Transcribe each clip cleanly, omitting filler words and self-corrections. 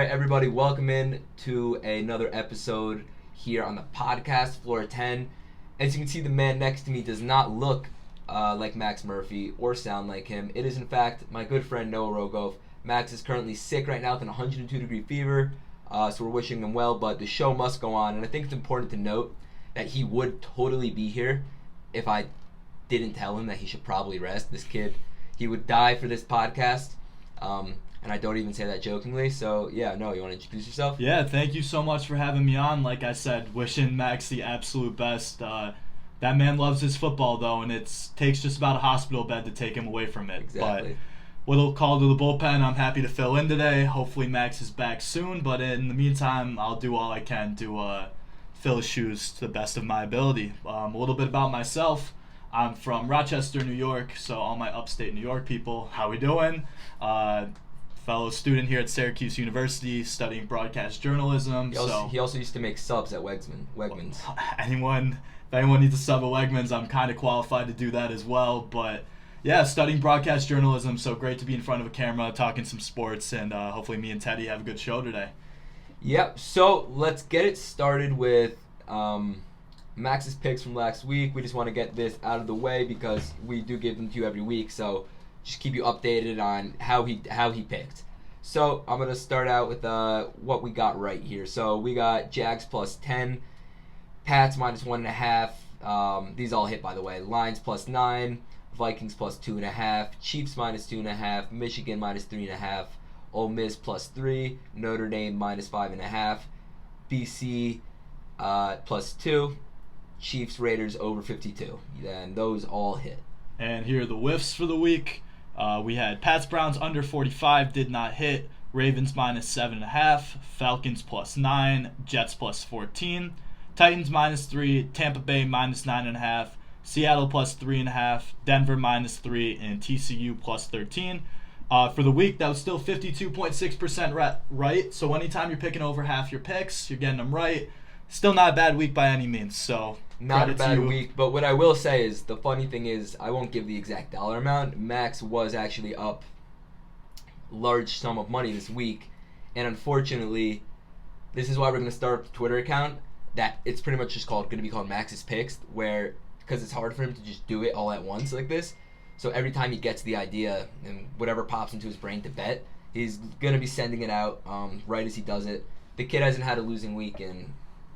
right, everybody, welcome in to another episode here on the podcast, Floor 10. As you can see, the man next to me does not look like Max Murphy or sound like him. It is, in fact, my good friend Noah Rogoff. Max is currently sick right now with an 102-degree fever, so we're wishing him well, but the show must go on. And I think it's important to note that he would totally be here if I didn't tell him that he should probably rest. This kid, he would die for this podcast. And I don't even say that jokingly. So, yeah, no, you want to introduce yourself? Yeah, thank you so much for having me on. Like I said, wishing Max the absolute best. That man loves his football, though, and it takes just about a hospital bed to take him away from it. Exactly. But little call to the bullpen, I'm happy to fill in today. Hopefully Max is back soon, but in the meantime, I'll do all I can to fill his shoes to the best of my ability. A little bit about myself. I'm from Rochester, New York, so all my upstate New York people, how we doing? Fellow student here at Syracuse University studying broadcast journalism. He also used to make subs at Wegmans. If anyone needs a sub at Wegmans, I'm kind of qualified to do that as well. But yeah, studying broadcast journalism, so great to be in front of a camera talking some sports, and hopefully me and Teddy have a good show today. Yep, so let's get it started with Max's picks from last week. We just want to get this out of the way because we do give them to you every week, so just keep you updated on how he picked. So I'm gonna start out with what we got right here. So we got Jags plus 10, Pats minus 1.5. These all hit, by the way. Lions plus 9, Vikings plus 2.5, Chiefs minus 2.5, Michigan minus 3.5, Ole Miss plus 3, Notre Dame minus 5.5, BC plus 2, Chiefs Raiders over 52. And those all hit. And here are the whiffs for the week. We had Pats Browns under 45, did not hit. Ravens minus 7.5. Falcons plus 9. Jets plus 14. Titans minus 3. Tampa Bay minus 9.5. Seattle plus 3.5. Denver minus 3. And TCU plus 13. For the week, that was still 52.6% right. So anytime you're picking over half your picks, you're getting them right. Still not a bad week by any means. So not a bad week, but what I will say is, the funny thing is, I won't give the exact dollar amount. Max was actually up large sum of money this week, and unfortunately, this is why we're going to start a Twitter account that it's pretty much just going to be called Max's Picks, where, because it's hard for him to just do it all at once like this, so every time he gets the idea and whatever pops into his brain to bet, he's going to be sending it out right as he does it. The kid hasn't had a losing week in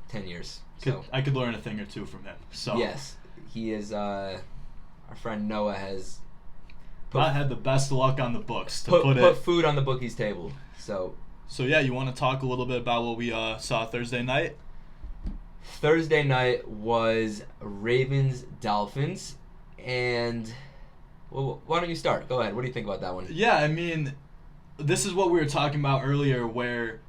10 years. So I could learn a thing or two from him. So yes, he is. Our friend Noah has had the best luck on the books to put food on the bookies' table. So yeah, you want to talk a little bit about what we saw Thursday night? Thursday night was Ravens-Dolphins, and well, why don't you start? Go ahead. What do you think about that one? Yeah, I mean, this is what we were talking about earlier, where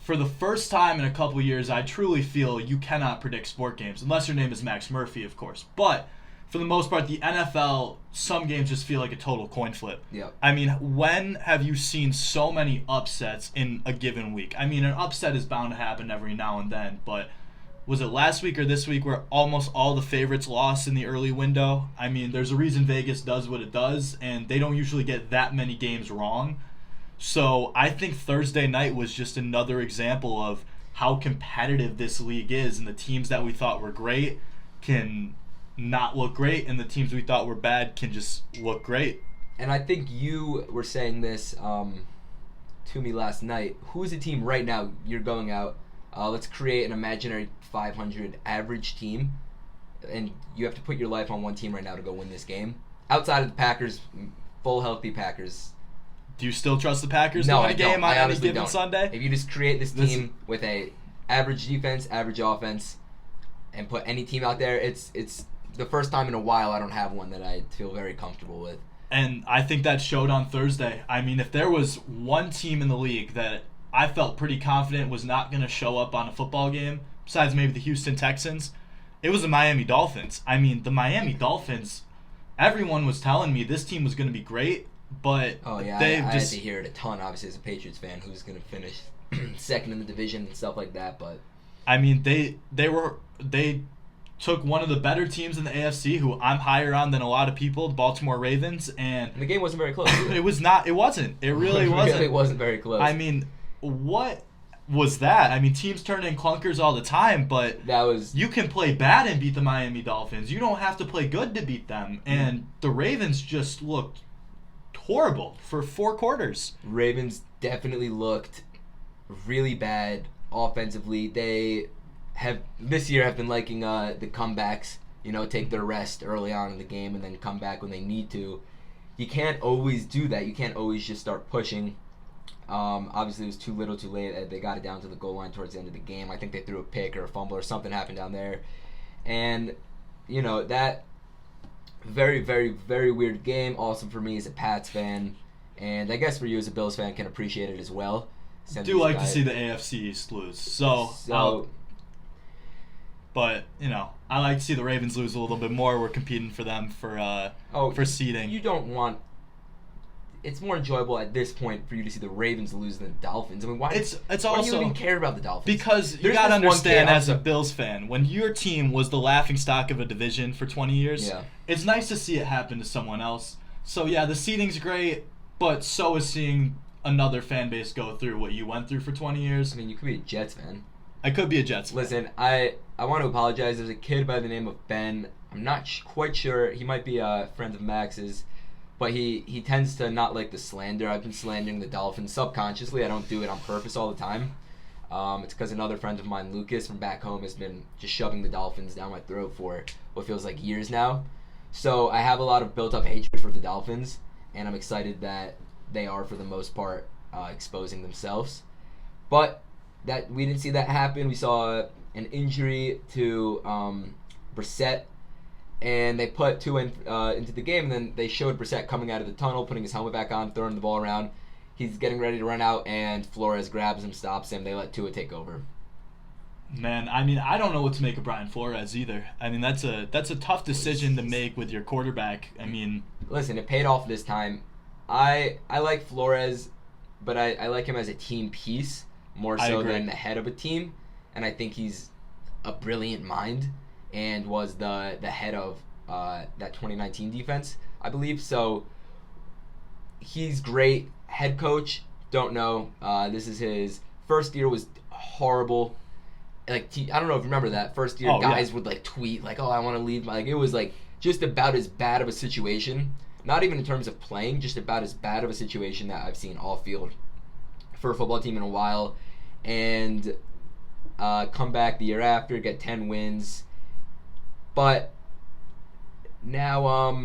for the first time in a couple years, I truly feel you cannot predict sport games, unless your name is Max Murphy, of course. But for the most part, the NFL, some games just feel like a total coin flip. Yeah. I mean, when have you seen so many upsets in a given week? I mean, an upset is bound to happen every now and then, but was it last week or this week where almost all the favorites lost in the early window? I mean, there's a reason Vegas does what it does, and they don't usually get that many games wrong. So I think Thursday night was just another example of how competitive this league is, and the teams that we thought were great can not look great, and the teams we thought were bad can just look great. And I think you were saying this to me last night. Who is a team right now you're going out, let's create an imaginary 500 average team, and you have to put your life on one team right now to go win this game? Outside of the Packers, full healthy Packers. Do you still trust the Packers to win a game on any given Sunday? If you just create this team with a average defense, average offense, and put any team out there, it's the first time in a while I don't have one that I feel very comfortable with. And I think that showed on Thursday. I mean, if there was one team in the league that I felt pretty confident was not going to show up on a football game, besides maybe the Houston Texans, it was the Miami Dolphins. I mean, the Miami Dolphins, everyone was telling me this team was going to be great. But I had to hear it a ton, obviously, as a Patriots fan who's going to finish second in the division and stuff like that. But I mean, they took one of the better teams in the AFC, who I'm higher on than a lot of people, the Baltimore Ravens, and the game wasn't very close. It was not. It wasn't. It really wasn't. It really wasn't very close. I mean, what was that? I mean, teams turn in clunkers all the time, but That was you can play bad and beat the Miami Dolphins. You don't have to play good to beat them. And the Ravens just looked horrible for 4 quarters. Ravens definitely looked really bad offensively. They have this year have been liking the comebacks. Take their rest early on in the game and then come back when they need to. You can't always do that. You can't always just start pushing. Obviously, it was too little, too late. They got it down to the goal line towards the end of the game. I think they threw a pick or a fumble or something happened down there, and that very, very, very weird game. Awesome for me as a Pats fan, and I guess for you as a Bills fan, can appreciate it as well. Do like to see the AFC East lose. But I like to see the Ravens lose a little bit more. We're competing for them for seeding. You don't want. It's more enjoyable at this point for you to see the Ravens lose than the Dolphins. I mean, why? Why do you even care about the Dolphins? Because you gotta understand, as a Bills fan, when your team was the laughingstock of a division for 20 years, it's nice to see it happen to someone else. So yeah, the seeding's great, but so is seeing another fan base go through what you went through for 20 years. I mean, you could be a Jets fan. I could be a Jets fan. Listen, I want to apologize. There's a kid by the name of Ben. I'm not quite sure. He might be a friend of Max's. But he tends to not like the slander. I've been slandering the Dolphins subconsciously. I don't do it on purpose all the time. It's because another friend of mine, Lucas, from back home, has been just shoving the Dolphins down my throat for what feels like years now. So I have a lot of built-up hatred for the Dolphins, and I'm excited that they are, for the most part, exposing themselves. But that we didn't see that happen. We saw an injury to Brissett. And they put 2 into the game, and then they showed Brissett coming out of the tunnel, putting his helmet back on, throwing the ball around. He's getting ready to run out, and Flores grabs him, stops him. They let Tua take over. Man, I mean, I don't know what to make of Brian Flores either. I mean, that's a tough decision to make with your quarterback. I mean, listen, it paid off this time. I like Flores, but I like him as a team piece more so than the head of a team, and I think he's a brilliant mind. And was the head of that 2019 defense, I believe. So he's great. Head coach, don't know. This is his first year, was horrible. Like I don't know if you remember that first year. Guys would like tweet like, "Oh, I want to leave." Like it was like just about as bad of a situation. Not even in terms of playing, just about as bad of a situation that I've seen off field for a football team in a while. And come back the year after, get 10 wins. But now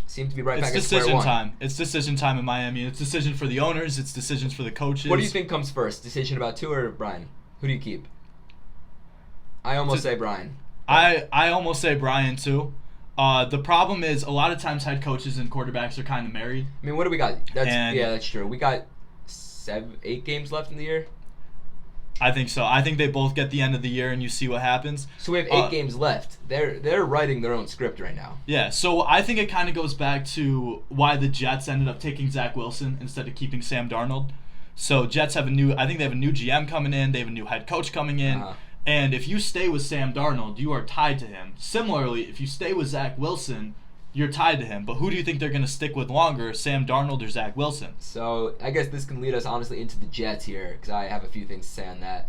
seem to be right back at square one. It's decision time. It's decision time in Miami. It's decision for the owners. It's decisions for the coaches. What do you think comes first? Decision about Tua or Brian? Who do you keep? I almost say Brian. I almost say Brian too. The problem is a lot of times head coaches and quarterbacks are kind of married. I mean, what do we got? That's true. We got 8 games left in the year. I think so. I think they both get the end of the year and you see what happens. So we have 8 games left. They're writing their own script right now. Yeah, so I think it kind of goes back to why the Jets ended up taking Zach Wilson instead of keeping Sam Darnold. So Jets have I think they have a new GM coming in. They have a new head coach coming in. And if you stay with Sam Darnold, you are tied to him. Similarly, if you stay with Zach Wilson, you're tied to him. But who do you think they're going to stick with longer, Sam Darnold or Zach Wilson? So I guess this can lead us honestly into the Jets here, because I have a few things to say on that.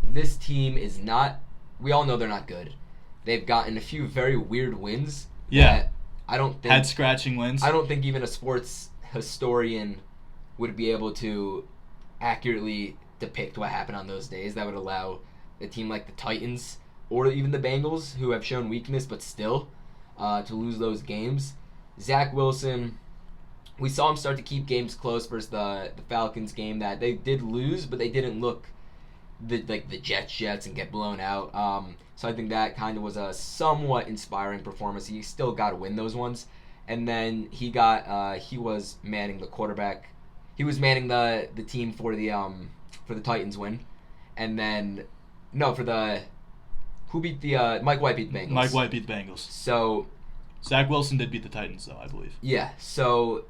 This team is not, we all know they're not good. They've gotten a few very weird wins. Yeah. I don't think, head-scratching wins. I don't think even a sports historian would be able to accurately depict what happened on those days. That would allow a team like the Titans or even the Bengals, who have shown weakness but still, to lose those games. Zach Wilson, we saw him start to keep games close versus the Falcons game that they did lose, but they didn't look like the Jets and get blown out. So I think that kind of was a somewhat inspiring performance. He still got to win those ones. And then he was manning the quarterback. He was manning the team for the Titans win. And then who beat the Mike White beat the Bengals. Mike White beat the Bengals. So Zach Wilson did beat the Titans though, I believe. Yeah. So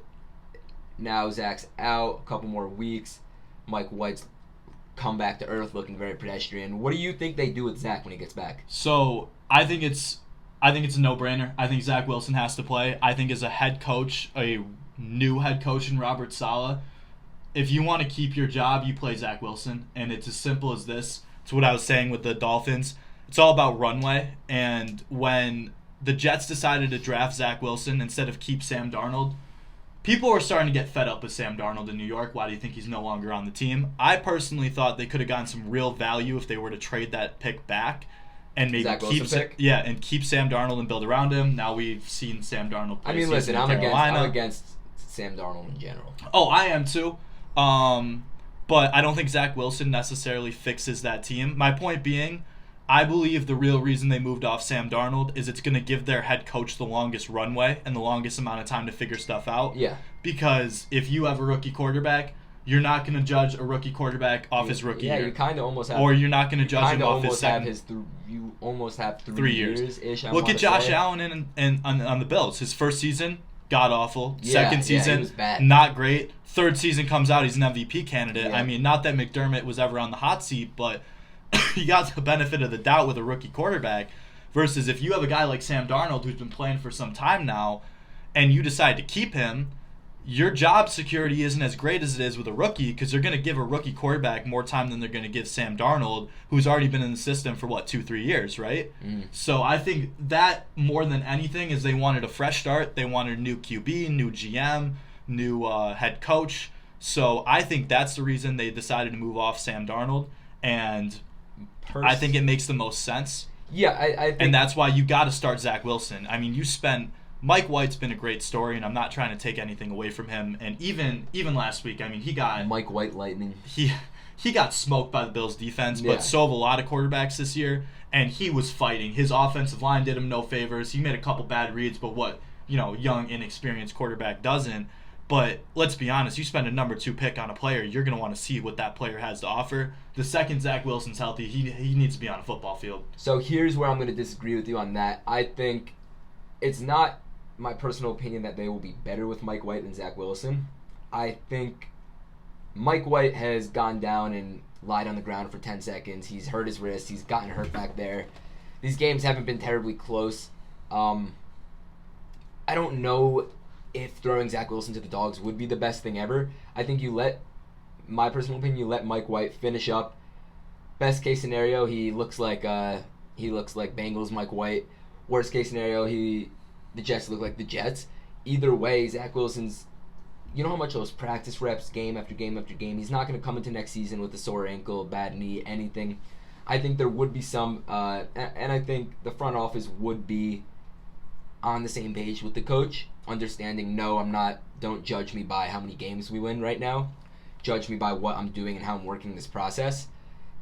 now Zach's out a couple more weeks. Mike White's come back to earth looking very pedestrian. What do you think they do with Zach when he gets back? So I think it's a no-brainer. I think Zach Wilson has to play. I think as a head coach, a new head coach in Robert Saleh, if you want to keep your job, you play Zach Wilson, and it's as simple as this. It's what I was saying with the Dolphins. It's all about runway, and when the Jets decided to draft Zach Wilson instead of keep Sam Darnold, people were starting to get fed up with Sam Darnold in New York. Why do you think he's no longer on the team? I personally thought they could have gotten some real value if they were to trade that pick back and maybe keep Sam Darnold and build around him. Now we've seen Sam Darnold play. I mean, listen, I'm against Sam Darnold in general. Oh, I am too. But I don't think Zach Wilson necessarily fixes that team. My point being, I believe the real reason they moved off Sam Darnold is it's going to give their head coach the longest runway and the longest amount of time to figure stuff out. Yeah. Because if you have a rookie quarterback, you're not going to judge a rookie quarterback off his rookie year. Yeah, you kind of almost have. Or you're not going to judge him off his second. You almost have 3 years-ish. Look at Josh Allen on the Bills. His first season, god-awful. Second season, he was bad. Not great. Third season comes out, he's an MVP candidate. Yeah. I mean, not that McDermott was ever on the hot seat, but he got the benefit of the doubt with a rookie quarterback. Versus if you have a guy like Sam Darnold who's been playing for some time now, and you decide to keep him, your job security isn't as great as it is with a rookie because they're going to give a rookie quarterback more time than they're going to give Sam Darnold, who's already been in the system for, 2-3 years, right? So I think that more than anything is they wanted a fresh start. They wanted a new QB, new GM, new head coach. So I think that's the reason they decided to move off Sam Darnold, and I think it makes the most sense. Yeah, I think... And that's why you got to start Zach Wilson. I mean, Mike White's been a great story, and I'm not trying to take anything away from him. And even last week, I mean, he got... Mike White lightning. He got smoked by the Bills' defense, but so have a lot of quarterbacks this year, and he was fighting. His offensive line did him no favors. He made a couple bad reads, but what, young, inexperienced quarterback doesn't. But let's be honest, you spend a number 2 pick on a player, you're going to want to see what that player has to offer. The second Zach Wilson's healthy, he needs to be on a football field. So here's where I'm going to disagree with you on that. I think it's not my personal opinion that they will be better with Mike White than Zach Wilson. I think Mike White has gone down and lied on the ground for 10 seconds. He's hurt his wrist. He's gotten hurt back there. These games haven't been terribly close. I don't know if throwing Zach Wilson to the dogs would be the best thing ever. I think my personal opinion, you let Mike White finish up. Best case scenario, he looks like Bengals Mike White. Worst case scenario, the Jets look like the Jets. Either way, Zach Wilson's, you know how much those practice reps, game after game after game, he's not going to come into next season with a sore ankle, bad knee, anything. I think there would be some, and I think the front office would be on the same page with the coach, understanding, don't judge me by how many games we win right now. Judge me by what I'm doing and how I'm working this process.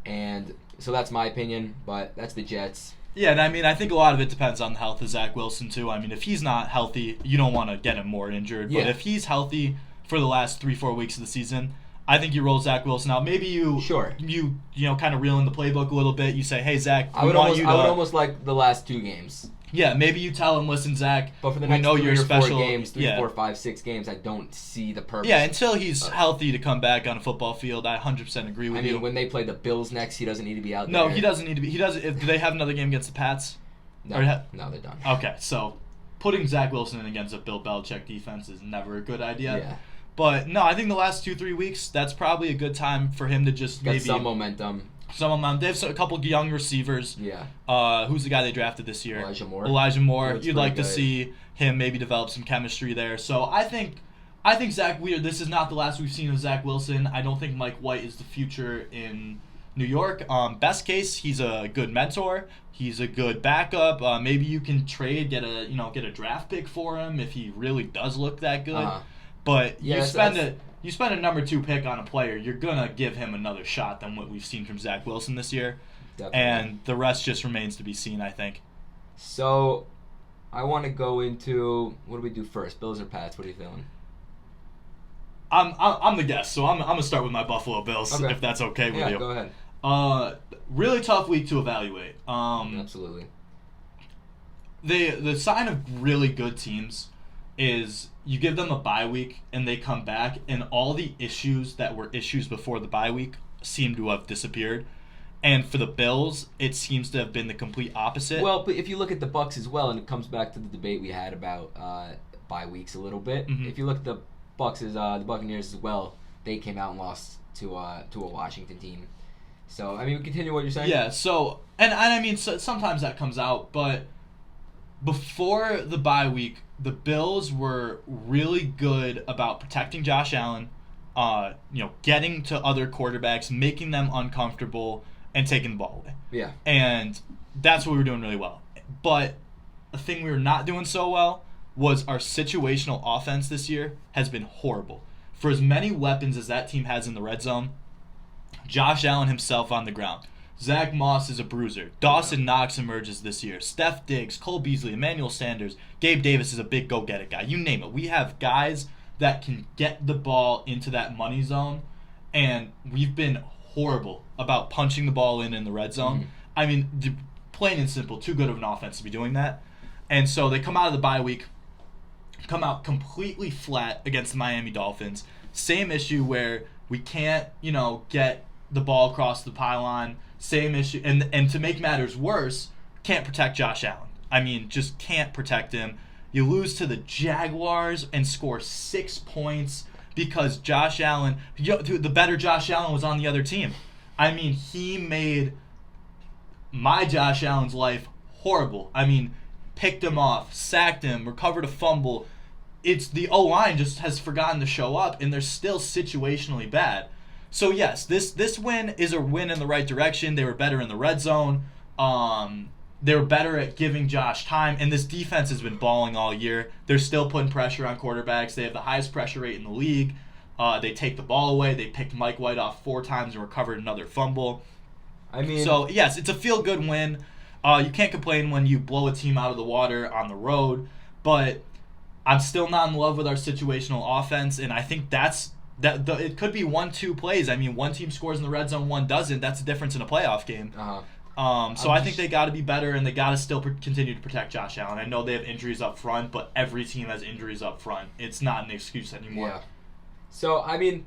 And so that's my opinion, but that's the Jets. Yeah, and I mean, I think a lot of it depends on the health of Zach Wilson, too. I mean, if he's not healthy, you don't want to get him more injured. Yeah. But if he's healthy for the last 3-4 weeks of the season, I think you roll Zach Wilson out. Maybe you kind of reel in the playbook a little bit. You say, hey, Zach, I would almost like the last 2 games. Yeah, maybe you tell him, listen, Zach, but for the next 3 or 4 games, 3, 4, 5, 6 games, I don't see the purpose. Yeah, until he's healthy to come back on a football field, I 100% agree with you. I mean, when they play the Bills next, he doesn't need to be out there. No, he doesn't need to be. Do they have another game against the Pats? No, no, they're done. Okay, so putting Zach Wilson in against a Bill Belichick defense is never a good idea. Yeah. But, no, I think the last 2-3 weeks, that's probably a good time for him to just get some momentum. They have a couple young receivers. Yeah. Who's the guy they drafted this year? Elijah Moore. You'd like to see him maybe develop some chemistry there. So I think Zach Weir, this is not the last we've seen of Zach Wilson. I don't think Mike White is the future in New York. Best case, he's a good mentor. He's a good backup. Maybe you can trade, get a draft pick for him if he really does look that good. But you spend a number 2 pick on a player, you're going to give him another shot than what we've seen from Zach Wilson this year. Definitely. And the rest just remains to be seen, I think. So, I want to go into, what do we do first? Bills or Pats? What are you feeling? I'm the guest, so I'm going to start with my Buffalo Bills, if that's okay with you. Yeah, go ahead. Really tough week to evaluate. Absolutely. The sign of really good teams is you give them a bye week and they come back and all the issues that were issues before the bye week seem to have disappeared. And for the Bills, it seems to have been the complete opposite. Well, but if you look at the Bucs as well, and it comes back to the debate we had about bye weeks a little bit. Mm-hmm. If you look at the Bucs as the Buccaneers as well, they came out and lost to a Washington team. So, I mean, continue what you're saying. Yeah, so, and I mean, so sometimes that comes out, but before the bye week, the Bills were really good about protecting Josh Allen, getting to other quarterbacks, making them uncomfortable, and taking the ball away. Yeah. And that's what we were doing really well. But the thing we were not doing so well was our situational offense this year has been horrible. For as many weapons as that team has in the red zone, Josh Allen himself on the ground. Zach Moss is a bruiser. Dawson Knox emerges this year. Steph Diggs, Cole Beasley, Emmanuel Sanders, Gabe Davis is a big go-get-it guy. You name it. We have guys that can get the ball into that money zone, and we've been horrible about punching the ball in the red zone. Mm-hmm. I mean, plain and simple, too good of an offense to be doing that. And so they come out of the bye week, come out completely flat against the Miami Dolphins. Same issue where we can't, get the ball across the pylon. Same issue. And to make matters worse, can't protect Josh Allen. I mean, just can't protect him. You lose to the Jaguars and score 6 points because Josh Allen, the better Josh Allen was on the other team. I mean, he made my Josh Allen's life horrible. I mean, picked him off, sacked him, recovered a fumble. It's the O-line just has forgotten to show up, and they're still situationally bad. So, yes, this win is a win in the right direction. They were better in the red zone. They were better at giving Josh time, and this defense has been balling all year. They're still putting pressure on quarterbacks. They have the highest pressure rate in the league. They take the ball away. They picked Mike White off 4 times and recovered another fumble. I mean, so, yes, it's a feel-good win. You can't complain when you blow a team out of the water on the road, but I'm still not in love with our situational offense, and I think it could be 1-2 plays. I mean, one team scores in the red zone, one doesn't. That's the difference in a playoff game. So I think they got to be better, and they got to still continue to protect Josh Allen. I know they have injuries up front, but every team has injuries up front. It's not an excuse anymore. Yeah. So, I mean,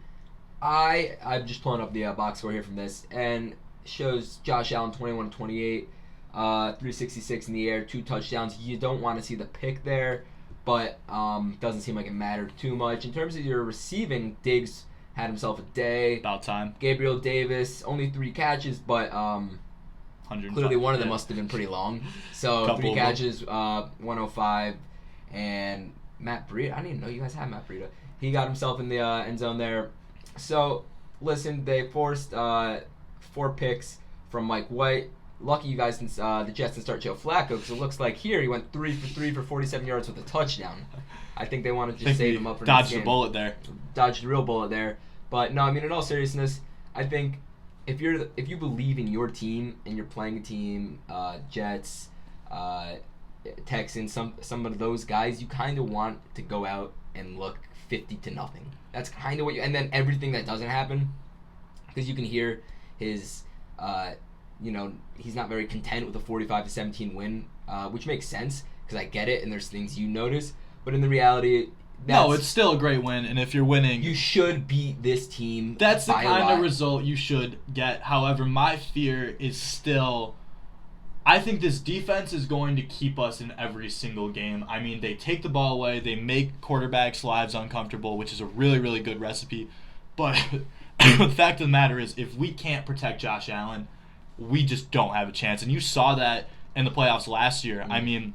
I'm just pulling up the box score here from this, and shows Josh Allen 21-28, 366 in the air, 2 touchdowns. You don't want to see the pick there, but doesn't seem like it mattered too much. In terms of your receiving, Diggs had himself a day. About time. Gabriel Davis, only 3 catches, but clearly one of them must have been pretty long. So 3 catches, 105, and Matt Breida. I didn't even know you guys had Matt Breida. He got himself in the end zone there. So, listen, they forced 4 picks from Mike White. Lucky you guys, the Jets didn't start Joe Flacco, because it looks like here he went 3 for 3 for 47 yards with a touchdown. I think they wanted to just save him up for next game. Dodged a bullet there. Dodged a real bullet there. But no, I mean, in all seriousness, I think if you believe in your team and you're playing a team, Jets, Texans, some of those guys, you kind of want to go out and look 50-0. That's kind of what and then everything that doesn't happen, because you can hear his, he's not very content with a 45-17 win, which makes sense because I get it and there's things you notice, but in the reality, no, it's still a great win, and if you're winning, you should beat this team. That's the kind of result you should get. However, my fear is still, I think this defense is going to keep us in every single game. I mean, they take the ball away, they make quarterbacks' lives uncomfortable, which is a really, really good recipe. But the fact of the matter is, if we can't protect Josh Allen, we just don't have a chance. And you saw that in the playoffs last year. Mm-hmm. I mean,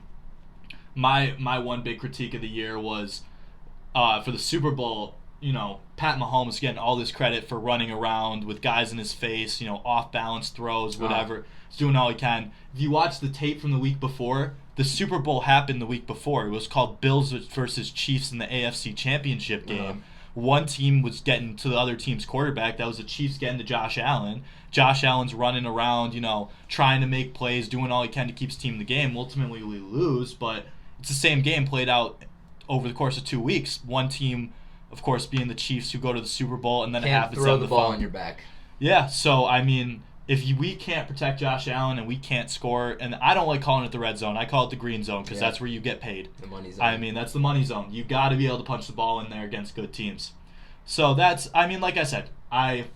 my one big critique of the year was for the Super Bowl, Pat Mahomes getting all this credit for running around with guys in his face, off-balance throws, whatever. He's doing all he can. If you watch the tape from the week before, the Super Bowl happened the week before. It was called Bills versus Chiefs in the AFC Championship game. One team was getting to the other team's quarterback. That was the Chiefs getting to Josh Allen. Josh Allen's running around, trying to make plays, doing all he can to keep his team in the game. Ultimately, we lose, but it's the same game played out over the course of 2 weeks. One team, of course, being the Chiefs, who go to the Super Bowl, and then can't throw the ball on your back. Yeah, so, I mean, if we can't protect Josh Allen and we can't score, and I don't like calling it the red zone. I call it the green zone because that's where you get paid. The money zone. I mean, that's the money zone. You got to be able to punch the ball in there against good teams. So that's, I mean, like I said, I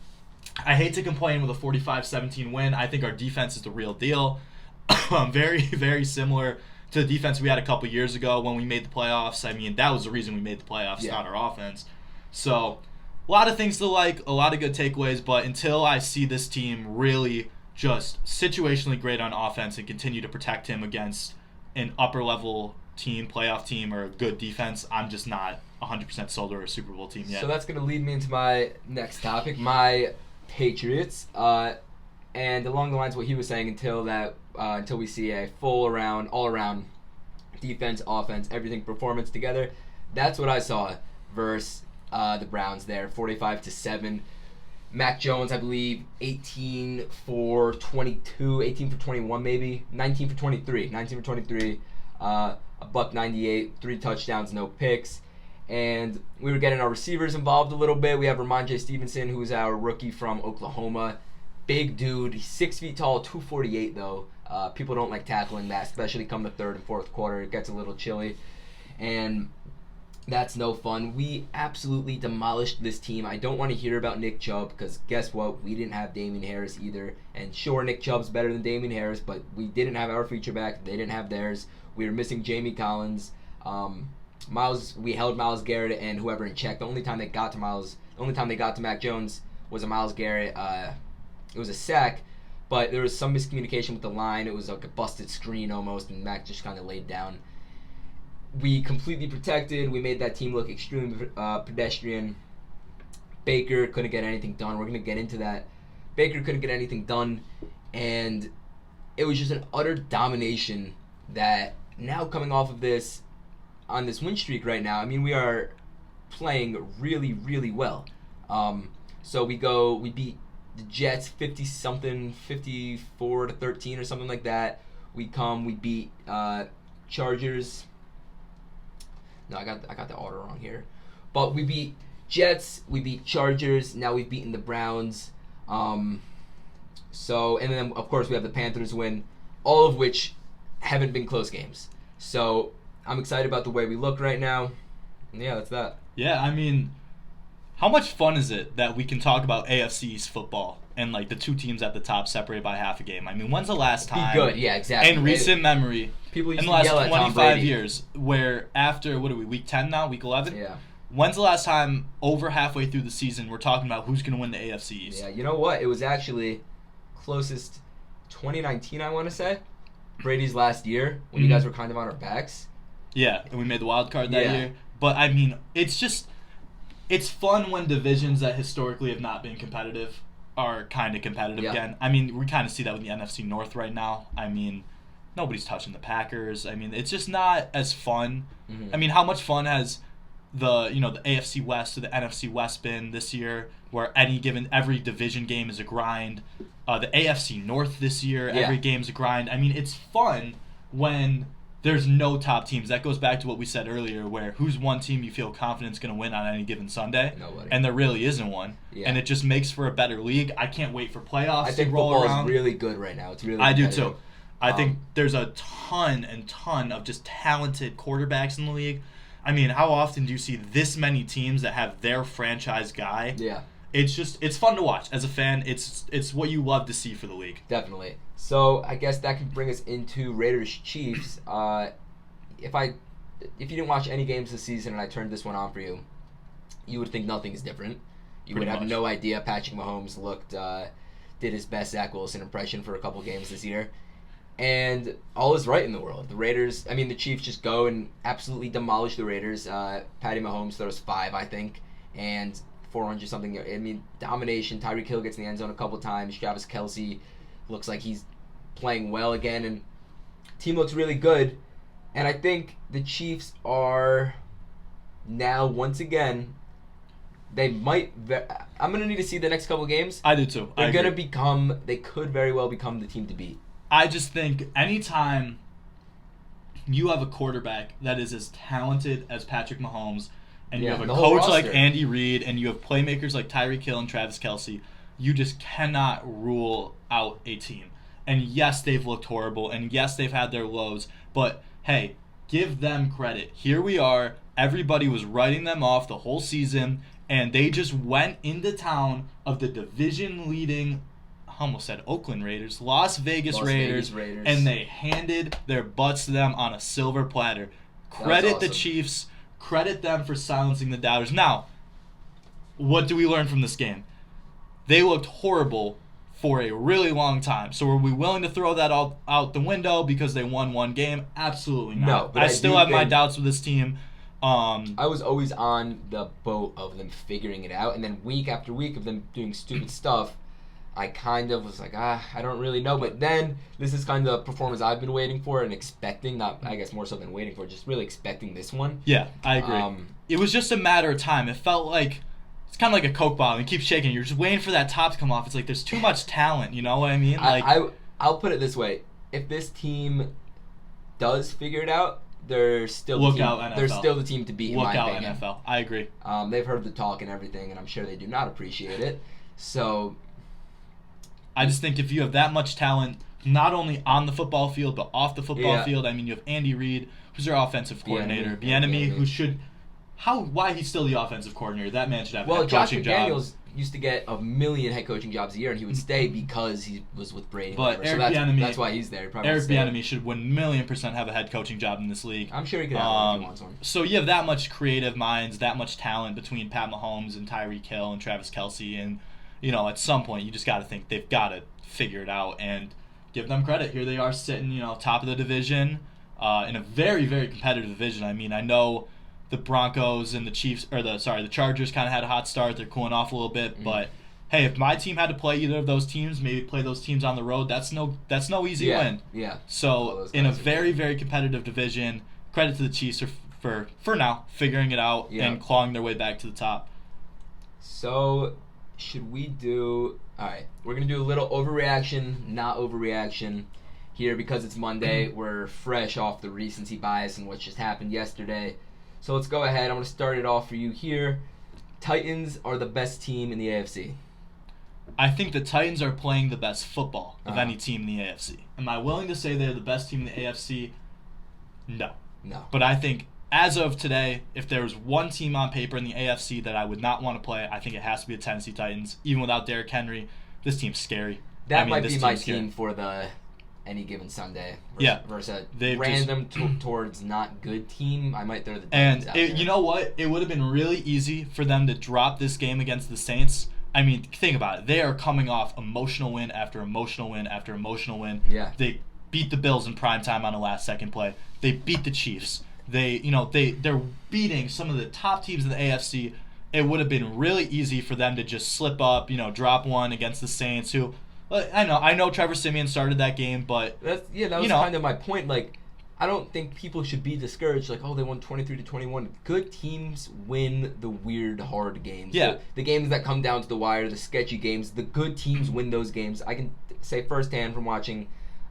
hate to complain with a 45-17 win. I think our defense is the real deal. Very, very similar to the defense we had a couple years ago when we made the playoffs. I mean, that was the reason we made the playoffs, not our offense. So, a lot of things to like, a lot of good takeaways, but until I see this team really just situationally great on offense and continue to protect him against an upper-level team, playoff team, or a good defense, I'm just not 100% sold or a Super Bowl team yet. So that's going to lead me into my next topic, my Patriots. And along the lines of what he was saying, until we see a all-around defense, offense, everything performance together, that's what I saw versus the Browns there, 45-7. Mac Jones, I believe, 18 for 22, 18 for 21 maybe, 19 for 23, a buck 98, 3 touchdowns, no picks. And we were getting our receivers involved a little bit. We have Ramondre Stevenson, who's our rookie from Oklahoma. Big dude. He's 6 feet tall, 248 though. People don't like tackling that, especially come the third and fourth quarter. It gets a little chilly. And that's no fun. We absolutely demolished this team. I don't want to hear about Nick Chubb because guess what? We didn't have Damian Harris either. And sure, Nick Chubb's better than Damian Harris, but we didn't have our feature back. They didn't have theirs. We were missing Jamie Collins. We held Myles Garrett and whoever in check. The only time they got to Mac Jones was a Myles Garrett. It was a sack, but there was some miscommunication with the line. It was like a busted screen almost, and Mac just kind of laid down. We completely protected. We made that team look extremely pedestrian. Baker couldn't get anything done. We're going to get into that. Baker couldn't get anything done, and it was just an utter domination that now coming off of this, on this win streak right now, I mean, we are playing really, really well. So we beat the Jets 50-something, 54-13 or something like that. We beat Chargers. No, I got the order wrong here. But we beat Jets, we beat Chargers, now we've beaten the Browns. And then of course we have the Panthers win, all of which haven't been close games. So I'm excited about the way we look right now. And yeah, that's that. Yeah, I mean, how much fun is it that we can talk about AFC East football and like the two teams at the top separated by half a game? I mean, when's the last time? Be good, yeah, exactly. In recent memory, people used in the to last yell at Tom 25 Brady. years, where after what are we, week 10 now, week 11? Yeah. When's the last time over halfway through the season we're talking about who's going to win the AFC East? Yeah, you know what? It was actually closest 2019, I want to say. Brady's last year when you guys were kind of on our backs. Yeah, and we made the wild card that Yeah. year. But I mean, it's fun when divisions that historically have not been competitive are kind of competitive again. I mean, we kind of see that with the NFC North right now. I mean, nobody's touching the Packers. I mean, it's just not as fun. Mm-hmm. I mean, how much fun has the AFC West or the NFC West been this year, where every division game is a grind. The AFC North this year, every game's a grind. I mean, it's fun when there's no top teams. That goes back to what we said earlier, where who's one team you feel confident is going to win on any given Sunday? Nobody. And there really isn't one. Yeah. And it just makes for a better league. I can't wait for playoffs to roll around. I think football is really good right now. It's really I do too. I think there's a ton of just talented quarterbacks in the league. I mean, how often do you see this many teams that have their franchise guy? Yeah. It's fun to watch. As a fan, it's what you love to see for the league. Definitely. So I guess that can bring us into Raiders-Chiefs. If you didn't watch any games this season and I turned this one on for you, you would think nothing is different. You would have no idea Patrick Mahomes did his best Zach Wilson impression for a couple games this year. And all is right in the world. The Chiefs just go and absolutely demolish the Raiders. Patty Mahomes throws 5, I think, and 400 something. I mean, domination. Tyreek Hill gets in the end zone a couple times. Travis Kelce looks like he's playing well again, and team looks really good. And I think the Chiefs are now once again. I'm gonna need to see the next couple games. I do too. They could very well become the team to beat. I just think anytime you have a quarterback that is as talented as Patrick Mahomes, and you have a coach like Andy Reid, and you have playmakers like Tyreek Hill and Travis Kelce, you just cannot rule out a team. And yes, they've looked horrible, and yes, they've had their lows, but hey, give them credit. Here we are. Everybody was writing them off the whole season, and they just went into town of the division-leading, I almost said Oakland Raiders, Las Vegas Raiders, and they handed their butts to them on a silver platter. Credit the Chiefs. Credit them for silencing the doubters. Now, what do we learn from this game? They looked horrible for a really long time. So are we willing to throw that all out the window because they won one game? Absolutely not. No, but I still have my doubts with this team. I was always on the boat of them figuring it out, and then week after week of them doing stupid stuff, I kind of was like, I don't really know. But then this is kind of the performance I've been waiting for and expecting, not, I guess, more so than waiting for, just really expecting this one. Yeah, I agree. It was just a matter of time. It felt like, it's kind of like a Coke bottle. You keep shaking. You're just waiting for that top to come off. It's like there's too much talent, you know what I mean? Like I'll put it this way. If this team does figure it out, they're still Look out, NFL. They're still the team to beat, in my opinion. Look out, NFL. I agree. They've heard the talk and everything, and I'm sure they do not appreciate it. So I just think if you have that much talent, not only on the football field, but off the football field, I mean, you have Andy Reid, who's their offensive coordinator. Bieniemy, who should... Why he's still the offensive coordinator? That man should have a head coaching job. Well, Josh McDaniels used to get a million head coaching jobs a year, and he would stay because he was with Brady. But Eric Bieniemy, that's why he's there. Eric Bieniemy should 1,000,000% have a head coaching job in this league. I'm sure he could have one if he wants one. So you have that much creative minds, that much talent between Pat Mahomes and Tyreek Hill and Travis Kelce, and at some point you just got to think they've got to figure it out and give them credit. Here they are sitting, top of the division, in a very, very competitive division. I mean, I know the Broncos and the the Chargers kind of had a hot start. They're cooling off a little bit, but hey, if my team had to play either of those teams, maybe play those teams on the road, that's no easy win. Yeah. So in a very, very competitive division, credit to the Chiefs for now figuring it out and clawing their way back to the top. So should we do? All right, we're gonna do a little overreaction, not overreaction here because it's Monday. We're fresh off the recency bias and what just happened yesterday. So let's go ahead. I'm going to start it off for you here. Titans are the best team in the AFC. I think the Titans are playing the best football of any team in the AFC. Am I willing to say they're the best team in the AFC? No. But I think as of today, if there was one team on paper in the AFC that I would not want to play, I think it has to be the Tennessee Titans. Even without Derrick Henry, this team's scary. That might be my team for the any given Sunday. Versus a random towards not good team. I might throw the Titans out there. You know what? It would have been really easy for them to drop this game against the Saints. I mean, think about it. They are coming off emotional win after emotional win after emotional win. Yeah. They beat the Bills in primetime on a last-second play. They beat the Chiefs. They're beating some of the top teams in the AFC. It would have been really easy for them to just slip up, drop one against the Saints, who... I know Trevor Siemian started that game, but that was kind of my point. Like, I don't think people should be discouraged. Like, they won 23-21. Good teams win the weird, hard games. Yeah, the games that come down to the wire, the sketchy games. The good teams win those games. I can say firsthand from watching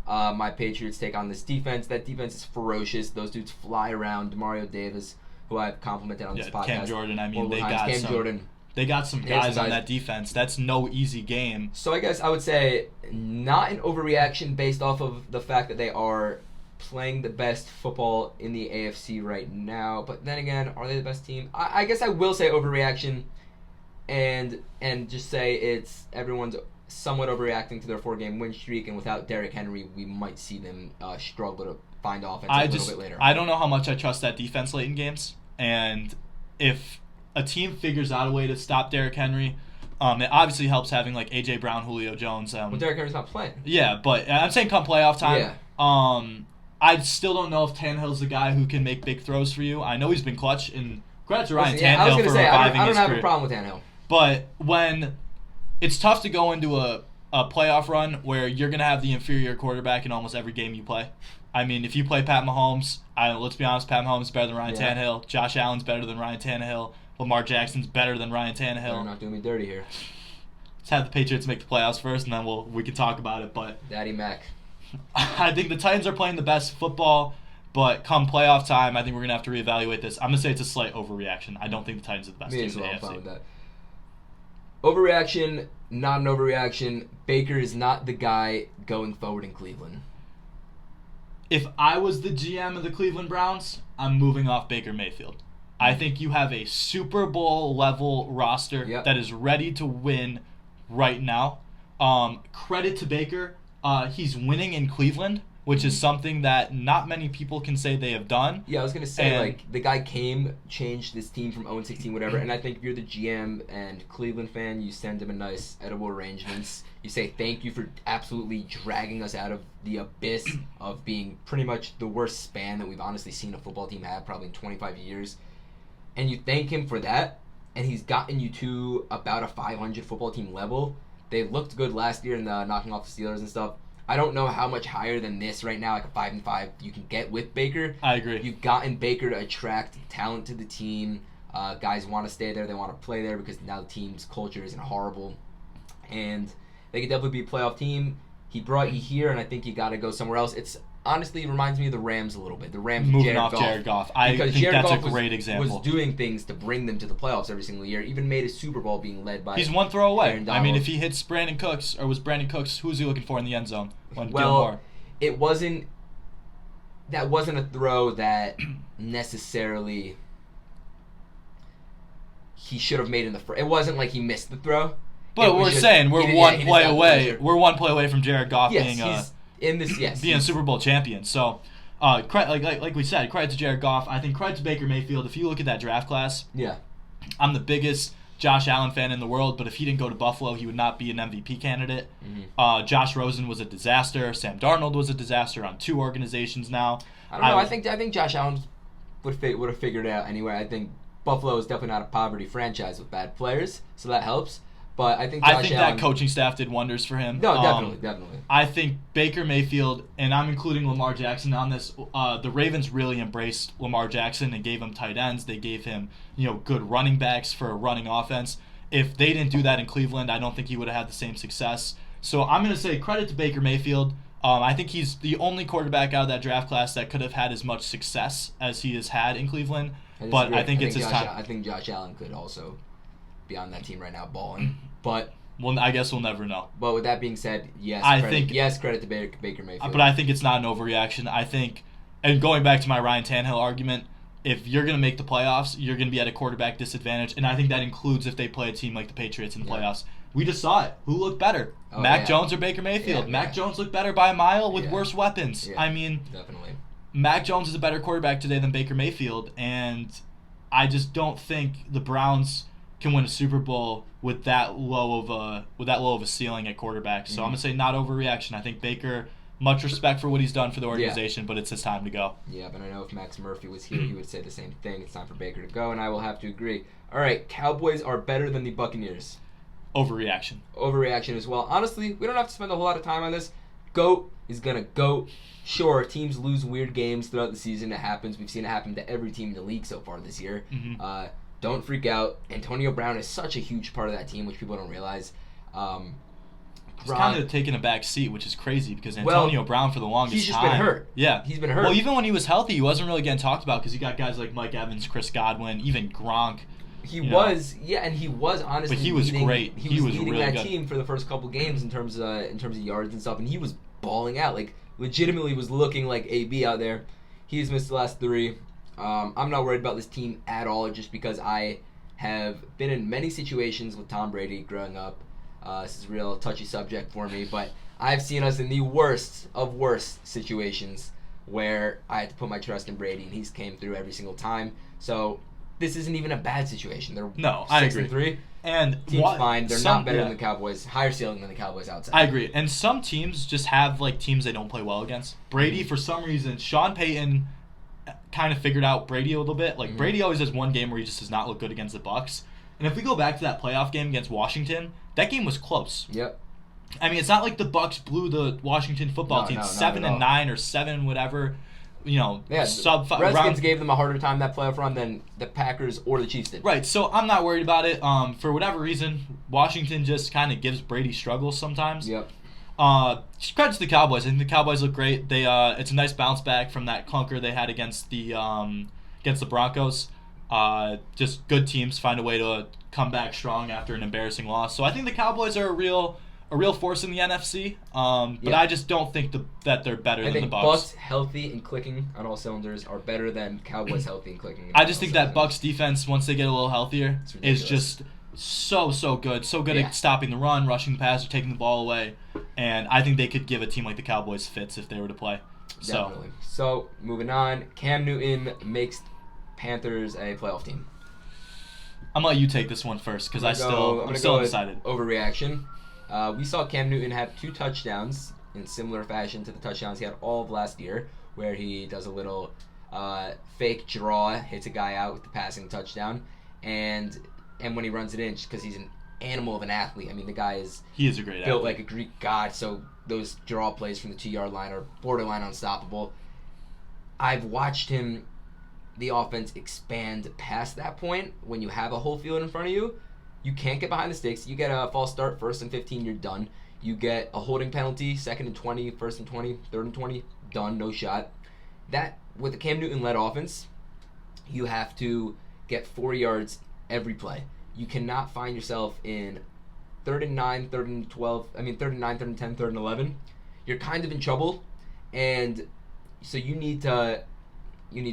my Patriots take on this defense. That defense is ferocious. Those dudes fly around. Demario Davis, who I've complimented on this podcast. Cam Jordan. I mean, They got some guys on that defense. That's no easy game. So I guess I would say not an overreaction based off of the fact that they are playing the best football in the AFC right now. But then again, are they the best team? I guess I will say overreaction and just say it's everyone's somewhat overreacting to their 4-game win streak. And without Derrick Henry, we might see them struggle to find offense a little bit later. I don't know how much I trust that defense late in games. And if a team figures out a way to stop Derrick Henry, it obviously helps having like A.J. Brown, Julio Jones. Well, Derrick Henry's not playing. Yeah, but I'm saying come playoff time. Yeah. I still don't know if Tannehill's the guy who can make big throws for you. I know he's been clutch, and credit to Ryan Tannehill for reviving his career. I don't have a problem with Tannehill. But when it's tough to go into a playoff run where you're going to have the inferior quarterback in almost every game you play. I mean, if you play Pat Mahomes, let's be honest, Pat Mahomes is better than Ryan Tannehill. Josh Allen's better than Ryan Tannehill. Lamar Jackson's better than Ryan Tannehill. They're not doing me dirty here. Let's have the Patriots make the playoffs first, and then we can talk about it. But Daddy Mac. I think the Titans are playing the best football, but come playoff time, I think we're going to have to reevaluate this. I'm going to say it's a slight overreaction. I don't think the Titans are the best team in the AFC. I'm fine with that. Overreaction, not an overreaction. Baker is not the guy going forward in Cleveland. If I was the GM of the Cleveland Browns, I'm moving off Baker Mayfield. I think you have a Super Bowl level roster that is ready to win right now. Credit to Baker. He's winning in Cleveland. which is something that not many people can say they have done. Yeah, I was gonna say, like, the guy changed this team from 0-16, whatever, and I think if you're the GM and Cleveland fan, you send him a nice edible arrangements. You say thank you for absolutely dragging us out of the abyss of being pretty much the worst span that we've honestly seen a football team have probably in 25 years. And you thank him for that, and he's gotten you to about a 500 football team level. They looked good last year in the knocking off the Steelers and stuff. I don't know how much higher than this right now, like a 5-5, you can get with Baker. I agree. You've gotten Baker to attract talent to the team. Guys want to stay there. They want to play there because now the team's culture isn't horrible. And they could definitely be a playoff team. He brought you here, and I think you got to go somewhere else. It's honestly, it reminds me of the Rams a little bit. The Rams moving off Jared Goff. I think that's a great example. Was doing things to bring them to the playoffs every single year. Even made a Super Bowl being led by. He's one throw away. I mean, if he hits Brandon Cooks, or was Brandon Cooks, who's he looking for in the end zone? It wasn't. That wasn't a throw that necessarily he should have made in the first. It wasn't like he missed the throw. But we're saying we're one play away. We're one play away from Jared Goff being being a Super Bowl champion. So, like we said, credit to Jared Goff. I think credit to Baker Mayfield. If you look at that draft class, I'm the biggest Josh Allen fan in the world. But if he didn't go to Buffalo, he would not be an MVP candidate. Mm-hmm. Josh Rosen was a disaster. Sam Darnold was a disaster on 2 organizations now. I don't know. I think Josh Allen would have figured it out anyway. I think Buffalo is definitely not a poverty franchise with bad players, so that helps. But I think Allen, that coaching staff did wonders for him. No, definitely. I think Baker Mayfield, and I'm including Lamar Jackson on this, the Ravens really embraced Lamar Jackson and gave him tight ends. They gave him, good running backs for a running offense. If they didn't do that in Cleveland, I don't think he would have had the same success. So I'm going to say credit to Baker Mayfield. I think he's the only quarterback out of that draft class that could have had as much success as he has had in Cleveland. But I think it's his time. I think Josh Allen could also be on that team right now balling. But I guess we'll never know. But with that being said, credit to Baker Mayfield. But I think it's not an overreaction. I think, and going back to my Ryan Tannehill argument, if you're going to make the playoffs, you're going to be at a quarterback disadvantage, and I think that includes if they play a team like the Patriots in the playoffs. We just saw it. Who looked better, Mac Jones or Baker Mayfield? Mac Jones looked better by a mile with worse weapons. Yeah, I mean, definitely. Mac Jones is a better quarterback today than Baker Mayfield, and I just don't think the Browns can win a Super Bowl with that low of a ceiling at quarterback. So I'm gonna say not overreaction. I think Baker, much respect for what he's done for the organization, but it's his time to go. Yeah, but I know if Max Murphy was here, he would say the same thing. It's time for Baker to go, and I will have to agree. All right, Cowboys are better than the Buccaneers. Overreaction. Overreaction as well. Honestly, we don't have to spend a whole lot of time on this. GOAT is gonna GOAT. Sure, teams lose weird games throughout the season. It happens. We've seen it happen to every team in the league so far this year. Mm-hmm. Don't freak out. Antonio Brown is such a huge part of that team, which people don't realize. He's kind of taking a back seat, which is crazy because Antonio Brown for the longest time. He's just been hurt. Yeah. He's been hurt. Well, even when he was healthy, he wasn't really getting talked about because you got guys like Mike Evans, Chris Godwin, even Gronk. He was honestly. But he was great. He was leading really that good. team for the first couple games in terms of yards and stuff, and he was balling out. Like legitimately was looking like AB out there. He's missed the last 3. I'm not worried about this team at all, just because I have been in many situations with Tom Brady growing up. This is a real touchy subject for me, but I've seen us in the worst of worst situations where I had to put my trust in Brady, and he's came through every single time. So this isn't even a bad situation. They're 6-3. And team's fine. They're not better than the Cowboys. Higher ceiling than the Cowboys outside. I agree. And some teams just have teams they don't play well against. Brady, for some reason, Sean Payton kind of figured out Brady a little bit. Brady always has one game where he just does not look good against the Bucs. And if we go back to that playoff game against Washington, that game was close. Yep. I mean, it's not like the Bucs blew the Washington football team 7-9 or 7 whatever. Sub 5. Redskins gave them a harder time that playoff run than the Packers or the Chiefs did. Right, so I'm not worried about it. For whatever reason, Washington just kind of gives Brady struggles sometimes. Yep. Credit to the Cowboys. I think the Cowboys look great. It's a nice bounce back from that clunker they had against the Broncos. Just good teams find a way to come back strong after an embarrassing loss. So I think the Cowboys are a real force in the NFC. But I just don't think that they're better than the Bucs. Bucs healthy and clicking on all cylinders are better than Cowboys healthy and clicking. I just think that Bucs defense, once they get a little healthier, is just so good. So good at stopping the run, rushing the pass, or taking the ball away. And I think they could give a team like the Cowboys fits if they were to play. Definitely. So, moving on. Cam Newton makes Panthers a playoff team. I'm going to let you take this one first because I'm still undecided. Overreaction. We saw Cam Newton have 2 touchdowns in similar fashion to the touchdowns he had all of last year, where he does a little fake draw, hits a guy out with the passing touchdown, and when he runs it in, just because he's an animal of an athlete. I mean, the guy he is a great built athlete. like a Greek god, so those draw plays from the 2-yard line are borderline unstoppable. I've watched the offense expand past that point. When you have a whole field in front of you, you can't get behind the sticks. You get a false start, 1st and 15, you're done. You get a holding penalty, 2nd and 20, 1st and 20, 3rd and 20, done, no shot. That, with the Cam Newton-led offense, you have to get 4 yards every play. You cannot find yourself in 3rd and 9, 3rd and 12, 3rd and 9, 3rd and 10, 3rd and 11. You're kind of in trouble, and so you need a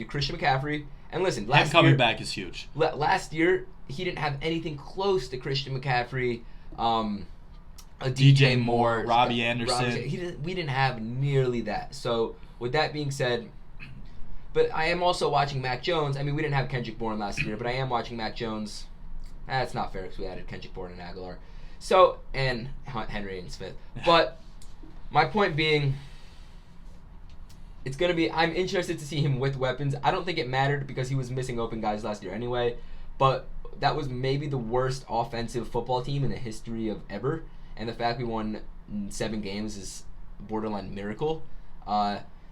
Christian McCaffrey. And listen, him coming back is huge. Last year, he didn't have anything close to Christian McCaffrey, a DJ Moore, Robbie Anderson. We didn't have nearly that. So, with that being said, but I am also watching Mac Jones. I mean, we didn't have Kendrick Bourne last year, but I am watching Mac Jones. That's not fair because we added Kendrick Bourne and Aguilar. So, and Henry and Smith. But my point being, I'm interested to see him with weapons. I don't think it mattered because he was missing open guys last year anyway. But that was maybe the worst offensive football team in the history of ever. And the fact we won 7 games is a borderline miracle.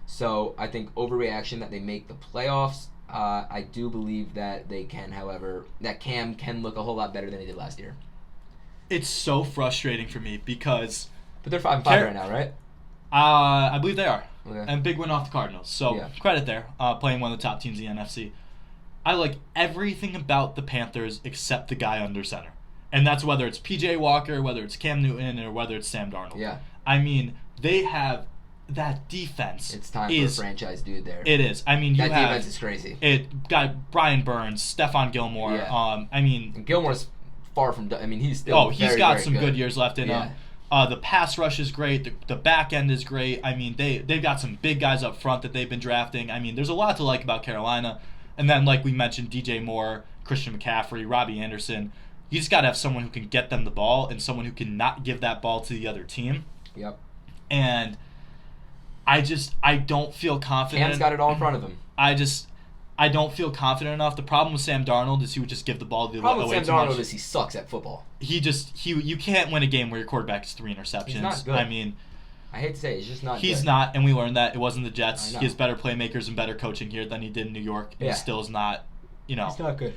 So I think overreaction that they make the playoffs. I do believe that they can, however, that Cam can look a whole lot better than he did last year. It's so frustrating for me because... But they're 5-5 right now, right? I believe they are. Okay. And big win off the Cardinals. So yeah. Credit there. Playing one of the top teams in the NFC. I like everything about the Panthers except the guy under center. And that's whether it's P.J. Walker, whether it's Cam Newton, or whether it's Sam Darnold. Yeah. I mean, they have that defense. It's time for a franchise dude there. It is. I mean, that defense is crazy. It got Brian Burns, Stephon Gilmore. Yeah. And Gilmore's far from. I mean, he's still. He's got some good years left in him. Yeah. The pass rush is great. The back end is great. I mean, they've got some big guys up front that they've been drafting. I mean, there's a lot to like about Carolina. And then, like we mentioned, DJ Moore, Christian McCaffrey, Robbie Anderson. You just got to have someone who can get them the ball and someone who can not give that ball to the other team. Yep. And I don't feel confident. Cam's got it all in front of him. I don't feel confident enough. The problem with Sam Darnold is he would just give the ball away too much. The problem with Sam Darnold is he sucks at football. You can't win a game where your quarterback is 3 interceptions. He's not good. I mean, I hate to say it, he's just not good. He's not, and we learned that. It wasn't the Jets. I know. He has better playmakers and better coaching here than he did in New York. And Yeah. He still is not, He's not good.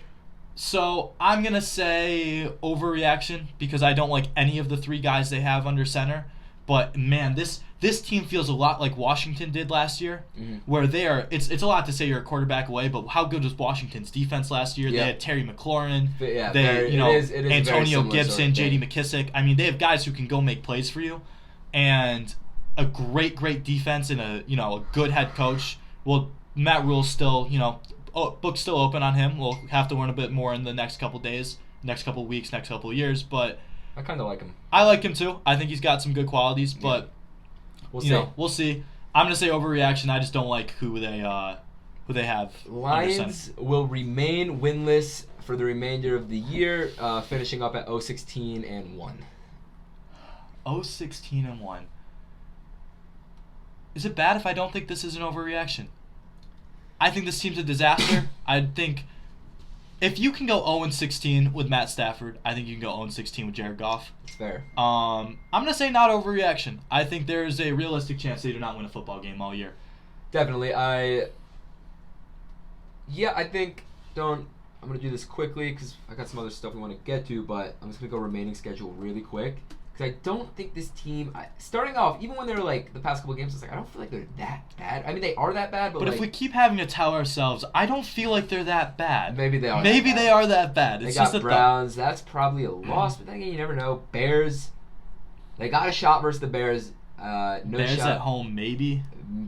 So I'm going to say overreaction because I don't like any of the 3 guys they have under center. But, man, this team feels a lot like Washington did last year, where it's a lot to say you're a quarterback away, but how good was Washington's defense last year? Yeah. They had Terry McLaurin. Yeah, it is Antonio Gibson, sort of J.D. McKissick. I mean, they have guys who can go make plays for you, and a great defense and a good head coach. Well, Matt Rule's still, book's still open on him. We'll have to learn a bit more in the next couple days, next couple weeks, next couple years, but I kind of like him. I like him too. I think he's got some good qualities, but we'll see. I'm gonna say overreaction. I just don't like who they have. Lions will remain winless for the remainder of the year, finishing up at 0-16-1. 0-16-1. Is it bad if I don't think this is an overreaction? I think this team's a disaster. I think if you can go 0-16 with Matt Stafford, I think you can go 0-16 with Jared Goff. It's fair. I'm going to say not overreaction. I think there's a realistic chance they do not win a football game all year. Definitely. I'm going to do this quickly because I got some other stuff we want to get to, but I'm just going to go remaining schedule really quick. Because I don't think this team, starting off, even when they were like the past couple of games, I don't feel like they're that bad. I mean, they are that bad, but if we keep having to tell ourselves, I don't feel like they're that bad. Maybe they are. Maybe they are that bad. They got Browns. That's probably a loss, but then again, you never know. Bears, they got a shot versus the Bears. No Bears shot at home, maybe.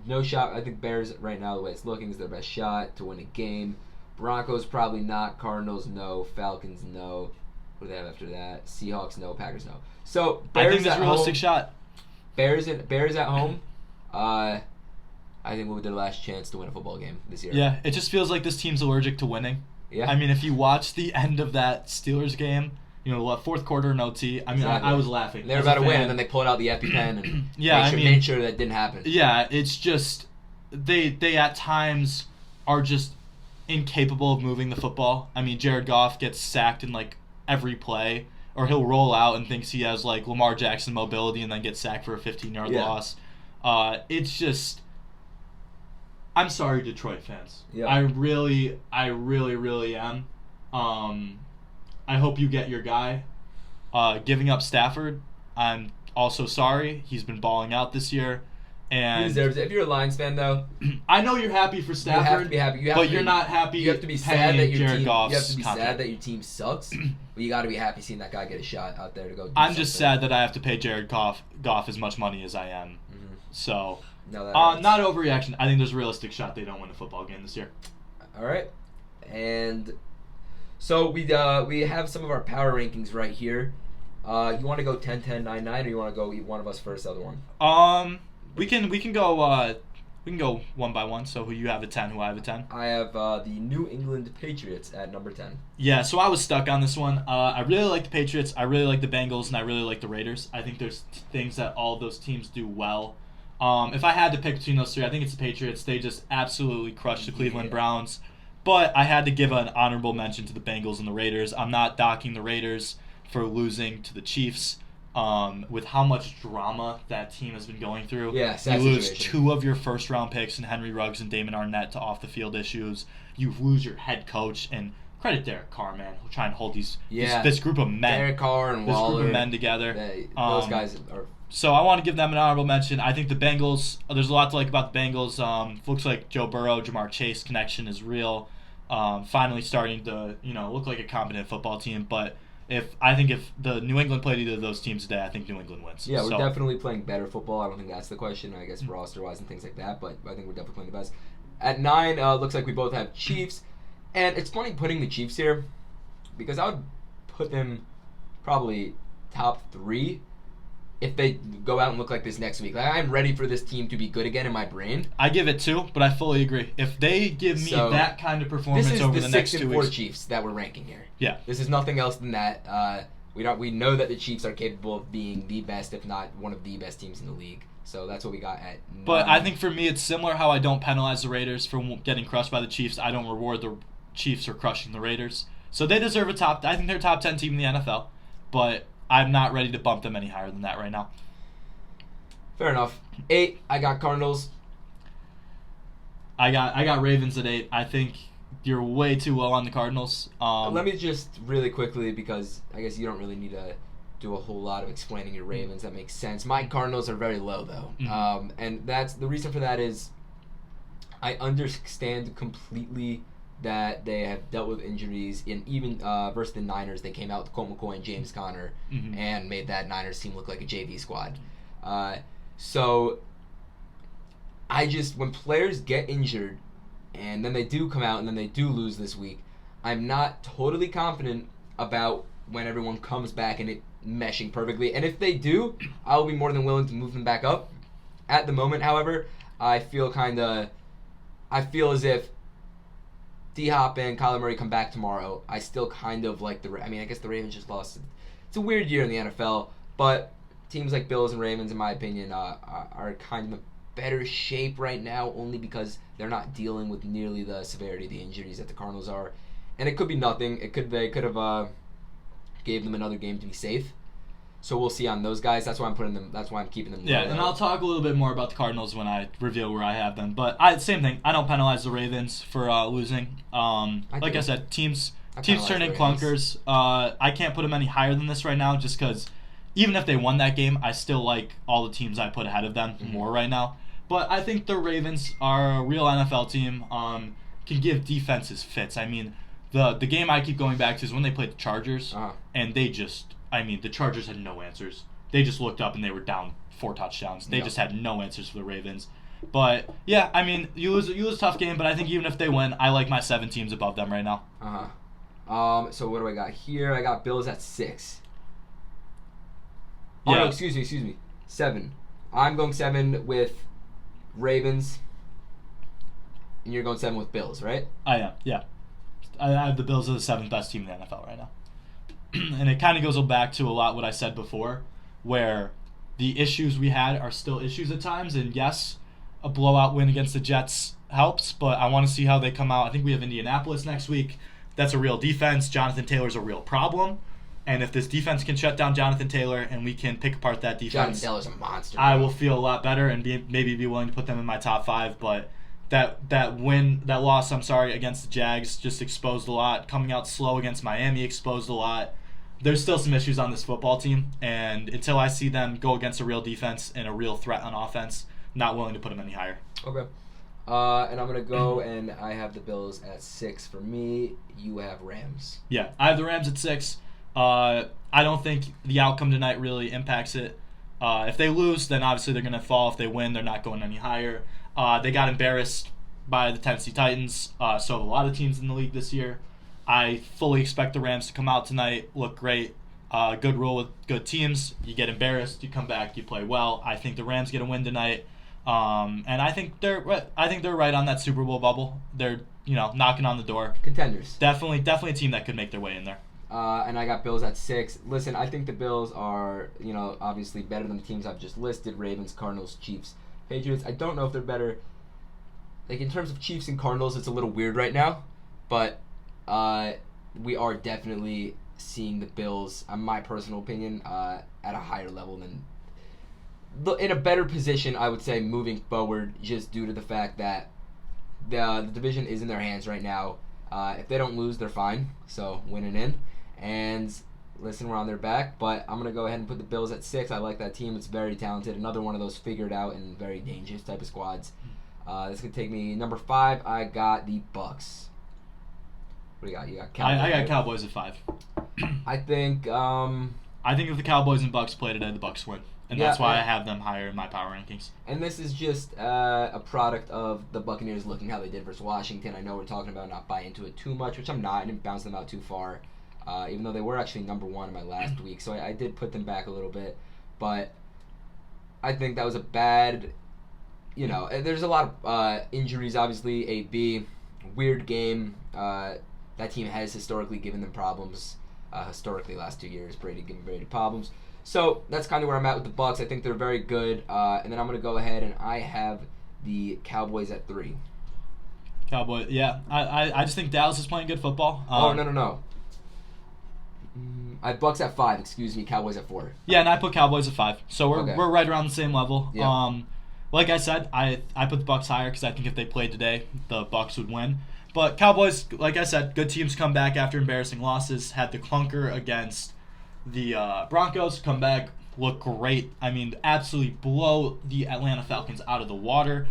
No shot. I think Bears right now, the way it's looking, is their best shot to win a game. Broncos probably not. Cardinals no. Falcons no. What do they have after that? Seahawks no. Packers no. So Bears I think there's a realistic shot. Bears at home. I think will be their last chance to win a football game this year. Yeah, it just feels like this team's allergic to winning. Yeah. I mean, if you watch the end of that Steelers game, fourth quarter in OT, I mean, Exactly. I was laughing. They were about to win, and then they pulled out the EpiPen and made sure that didn't happen. Yeah, it's just they at times are just incapable of moving the football. I mean, Jared Goff gets sacked in like every play, or he'll roll out and thinks he has like Lamar Jackson mobility and then get sacked for a 15-yard loss. It's just, I'm sorry, Detroit fans. Yeah. I really, really am. I hope you get your guy. Giving up Stafford, I'm also sorry. He's been balling out this year. And he deserves it. If you're a Lions fan, though, I know you're happy for Stafford. You have to be happy. You're not happy. You have to be sad that your team. Goff's you have to be contract. sad that your team sucks. But you got to be happy seeing that guy get a shot out there to go. I'm just sad that I have to pay Jared Goff as much money as I am. Mm-hmm. So, not overreaction. I think there's a realistic shot they don't win a football game this year. All right, and so we have some of our power rankings right here. You want to go 10, 10, 9, 9, or you want to go one of us first, the other one? We can go one by one. So who you have at 10, who I have at 10? I have the New England Patriots at number 10. Yeah, so I was stuck on this one. I really like the Patriots, I really like the Bengals, and I really like the Raiders. I think there's things that all of those teams do well. If I had to pick between those three, I think it's the Patriots. They just absolutely crushed the Cleveland Browns. But I had to give an honorable mention to the Bengals and the Raiders. I'm not docking the Raiders for losing to the Chiefs. With how much drama that team has been going through. Yeah, you lose two of your first-round picks in Henry Ruggs and Damon Arnett to off-the-field issues. You lose your head coach, and credit Derek Carr, man. He'll try and hold this group of men. Derek Carr and Waller. This group of men together. Those guys are... So I want to give them an honorable mention. I think the Bengals, there's a lot to like about the Bengals. Looks like Joe Burrow, Jamar Chase connection is real. Finally starting to, look like a competent football team, but... If the New England played either of those teams today, I think New England wins. Yeah, we're definitely playing better football. I don't think that's the question, I guess, roster-wise and things like that, but I think we're definitely playing the best. At 9, looks like we both have Chiefs, and it's funny putting the Chiefs here because I would put them probably top 3 if they go out and look like this next week. Like, I'm ready for this team to be good again in my brain. I give it 2, but I fully agree. If they give me that kind of performance over the next 2 weeks... This is the 6 and 4 Chiefs that we're ranking here. Yeah. This is nothing else than that. We know that the Chiefs are capable of being the best, if not one of the best teams in the league. So that's what we got at 9. But I think for me it's similar how I don't penalize the Raiders for getting crushed by the Chiefs. I don't reward the Chiefs for crushing the Raiders. So they deserve I think they're a top 10 team in the NFL, but I'm not ready to bump them any higher than that right now. Fair enough. 8, I got Cardinals. I got Ravens at 8. I think you're way too low on the Cardinals. Let me just really quickly, because I guess you don't really need to do a whole lot of explaining your Ravens. That makes sense. My Cardinals are very low, though. Mm-hmm. And that's the reason for that is I understand completely that they have dealt with injuries. And even versus the Niners, they came out with Colt McCoy and James Conner and made that Niners team look like a JV squad. So when players get injured and then they do come out and then they do lose this week, I'm not totally confident about when everyone comes back and it meshing perfectly. And if they do, I'll be more than willing to move them back up. At the moment, however, I feel as if D-Hop and Kyler Murray come back tomorrow. I still kind of like I guess the Ravens just lost. It's a weird year in the NFL, but teams like Bills and Ravens, in my opinion, are kind of in better shape right now only because they're not dealing with nearly the severity of the injuries that the Cardinals are. And it could be nothing. They could have gave them another game to be safe. So we'll see on those guys. That's why I'm keeping them low. Yeah, and I'll talk a little bit more about the Cardinals when I reveal where I have them. But same thing. I don't penalize the Ravens for losing. Like I said, teams turning clunkers. I can't put them any higher than this right now just because even if they won that game, I still like all the teams I put ahead of them more right now. But I think the Ravens are a real NFL team, can give defenses fits. I mean, the game I keep going back to is when they played the Chargers, and the Chargers had no answers. They just looked up and they were down 4 touchdowns. They just had no answers for the Ravens. But, yeah, I mean, you lose a tough game, but I think even if they win, I like my 7 teams above them right now. So what do I got here? I got Bills at 6. Yeah. Oh, no, excuse me. 7. I'm going 7 with Ravens, And you're going 7 with Bills, right? I am, yeah. I have the Bills as the 7th best team in the NFL right now. And it kind of goes back to a lot what I said before, where the issues we had are still issues at times. And yes, a blowout win against the Jets helps, but I want to see how they come out. I think we have Indianapolis next week. That's a real defense. Jonathan Taylor's a real problem. And if this defense can shut down Jonathan Taylor and we can pick apart that defense, Jonathan Taylor's a monster. I will feel a lot better and maybe be willing to put them in my top 5. But that loss, against the Jags just exposed a lot. Coming out slow against Miami exposed a lot. There's still some issues on this football team, and until I see them go against a real defense and a real threat on offense, not willing to put them any higher. Okay. And I'm going to go, and I have the Bills at 6 for me. You have Rams. Yeah, I have the Rams at 6. I don't think the outcome tonight really impacts it. If they lose, then obviously they're going to fall. If they win, they're not going any higher. They got embarrassed by the Tennessee Titans, so a lot of teams in the league this year. I fully expect the Rams to come out tonight, look great. Good rule with good teams. You get embarrassed, you come back, you play well. I think the Rams get a win tonight, and I think they're right on that Super Bowl bubble. They're knocking on the door. Contenders. Definitely a team that could make their way in there. And I got Bills at 6. Listen, I think the Bills are obviously better than the teams I've just listed: Ravens, Cardinals, Chiefs, Patriots. I don't know if they're better. Like in terms of Chiefs and Cardinals, it's a little weird right now, but. We are definitely seeing the Bills, in my personal opinion, at a higher level than in a better position, I would say, moving forward, just due to the fact that the division is in their hands right now. If they don't lose, they're fine, so winning in. And listen, we're on their back, but I'm going to go ahead and put the Bills at 6. I like that team. It's very talented. Another one of those figured out and very dangerous type of squads. This could take me number 5. I got the Bucks. What do you got? You got Cowboys. I got Cowboys at 5. I think if the Cowboys and Bucks play today, the Bucks win, and that's why I have them higher in my power rankings. And this is just a product of the Buccaneers looking how they did versus Washington. I know we're talking about not buying into it too much, which I'm not. I didn't bounce them out too far, even though they were actually number 1 in my last week. So I did put them back a little bit, but I think that was a bad. There's a lot of injuries. Obviously, AB, weird game. That team has historically given them problems. Last 2 years, Brady giving Brady problems. So that's kind of where I'm at with the Bucks. I think they're very good. And then I'm going to go ahead and I have the Cowboys at 3. Cowboys, yeah. I just think Dallas is playing good football. No. I have Bucks at 5. Excuse me, Cowboys at 4. Yeah, and I put Cowboys at 5. So we're right around the same level. Yeah. Like I said, I put the Bucks higher because I think if they played today, the Bucks would win. But Cowboys, like I said, good teams come back after embarrassing losses. Had the clunker against the Broncos, come back, look great. I mean, absolutely blow the Atlanta Falcons out of the water.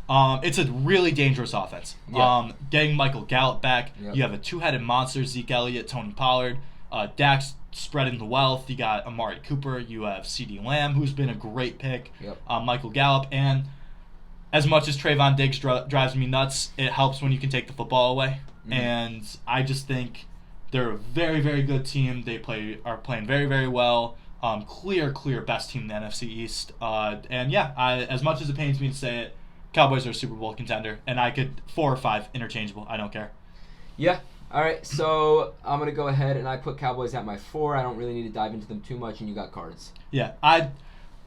It's a really dangerous offense. Yeah. Getting Michael Gallup back, Yep. You have a two-headed monster, Zeke Elliott, Tony Pollard. Dak's spreading the wealth. You got Amari Cooper. You have CeeDee Lamb, who's been a great pick. Yep. Michael Gallup, and as much as Trayvon Diggs drives me nuts, it helps when you can take the football away. Mm-hmm. And I just think they're a very, very good team. They are playing very, very well. Clear best team in the NFC East. As much as it pains me to say it, Cowboys are a Super Bowl contender, and I could 4 or 5 interchangeable. I don't care. Yeah. All right. So I'm gonna go ahead and I put Cowboys at my 4. I don't really need to dive into them too much, and you got Cards. Yeah.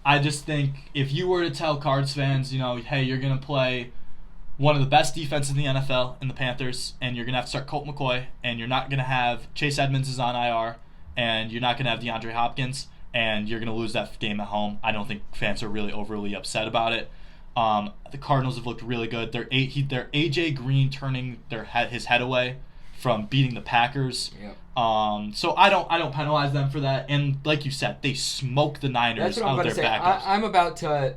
I just think if you were to tell Cards fans, hey, you're going to play one of the best defenses in the NFL in the Panthers, and you're going to have to start Colt McCoy, and you're not going to have Chase Edmonds is on IR, and you're not going to have DeAndre Hopkins, and you're going to lose that game at home. I don't think fans are really overly upset about it. The Cardinals have looked really good. They're AJ Green turning his head away from beating the Packers. Yep. So I don't penalize them for that. And like you said, they smoke the Niners out of their backups. I'm about to.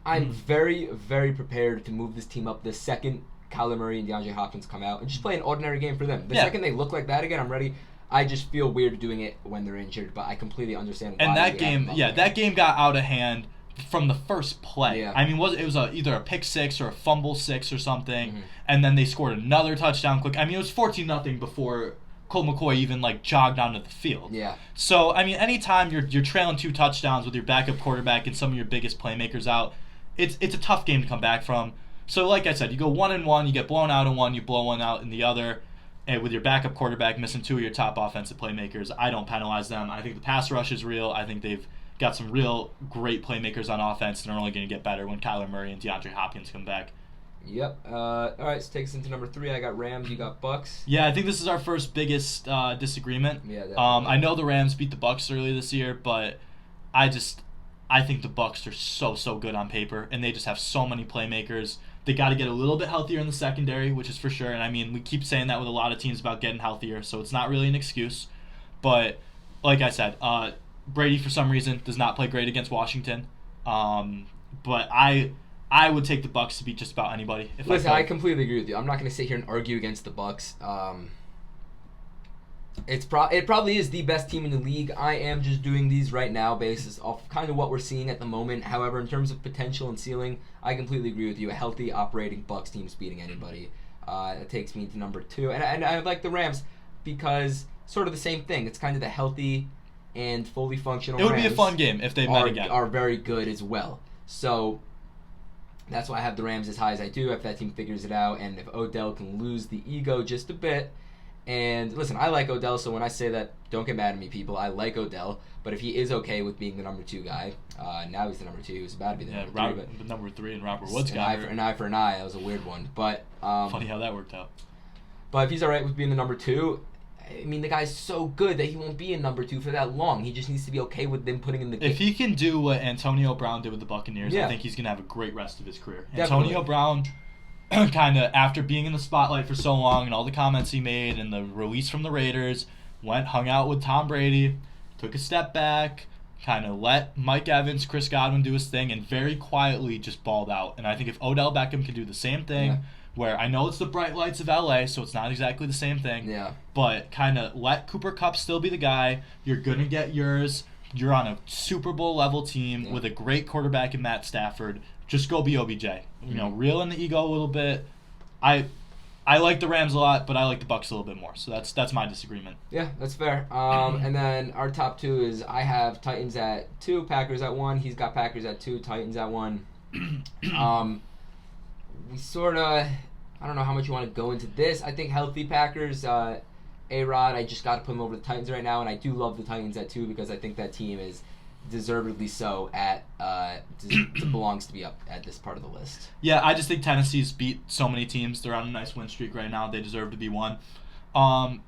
I'm very, very prepared to move this team up the second Kyler Murray and DeAndre Hopkins come out and just play an ordinary game for them. The second they look like that again, I'm ready. I just feel weird doing it when they're injured, but I completely understand why. And that game got out of hand from the first play. Yeah. I mean, it was either a pick 6 or a fumble 6 or something, and then they scored another touchdown quick. I mean, it was 14-0 before Colt McCoy even jogged onto the field. Yeah. So I mean, anytime you're trailing 2 touchdowns with your backup quarterback and some of your biggest playmakers out, it's a tough game to come back from. So like I said, you go 1-1, you get blown out in one, you blow one out in the other, and with your backup quarterback missing 2 of your top offensive playmakers, I don't penalize them. I think the pass rush is real. I think they've got some real great playmakers on offense, and are only going to get better when Kyler Murray and DeAndre Hopkins come back. Yep. All right, so take us into number 3. I got Rams. You got Bucks. Yeah, I think this is our first biggest disagreement. Yeah. I know the Rams beat the Bucks earlier this year, but I think the Bucks are so good on paper, and they just have so many playmakers. They got to get a little bit healthier in the secondary, which is for sure. And I mean, we keep saying that with a lot of teams about getting healthier, so it's not really an excuse. But like I said, Brady for some reason does not play great against Washington. But I would take the Bucks to beat just about anybody. Listen, I completely agree with you. I'm not going to sit here and argue against the Bucks. It probably is the best team in the league. I am just doing these right now basis off kind of what we're seeing at the moment. However, in terms of potential and ceiling, I completely agree with you. A healthy operating Bucks team's beating anybody. That takes me to number 2. And I like the Rams because sort of the same thing. It's kind of the healthy and fully functional Rams. It would be a fun game if they met again. Are very good as well. So that's why I have the Rams as high as I do. If that team figures it out, and if Odell can lose the ego just a bit. And listen, I like Odell, so when I say that, don't get mad at me, people. I like Odell, but if he is okay with being the number 2 guy, now he's the number 2. He was about to be the number 3. But number 3 and Robert Woods got an eye for an eye. That was a weird one, but funny how that worked out. But if he's all right with being the number 2, I mean, the guy's so good that he won't be in number 2 for that long. He just needs to be okay with them putting in the game. If he can do what Antonio Brown did with the Buccaneers, I think he's going to have a great rest of his career. Definitely. Antonio Brown, kind of after being in the spotlight for so long and all the comments he made and the release from the Raiders, hung out with Tom Brady, took a step back, kind of let Mike Evans, Chris Godwin do his thing, and very quietly just balled out. And I think if Odell Beckham can do the same thing, where I know it's the bright lights of LA, so it's not exactly the same thing. Yeah. But kind of let Cooper Kupp still be the guy. You're going to get yours. You're on a Super Bowl level team with a great quarterback in Matt Stafford. Just go be OBJ. You know, reel in the ego a little bit. I like the Rams a lot, but I like the Bucks a little bit more. So that's my disagreement. Yeah, that's fair. And then our top 2 is I have Titans at 2, Packers at 1. He's got Packers at 2, Titans at 1. We sort of, I don't know how much you want to go into this. I think healthy Packers, A-Rod, I just got to put him over the Titans right now, and I do love the Titans at 2 because I think that team is deservedly so belongs to be up at this part of the list. Yeah, I just think Tennessee's beat so many teams. They're on a nice win streak right now. They deserve to be 1.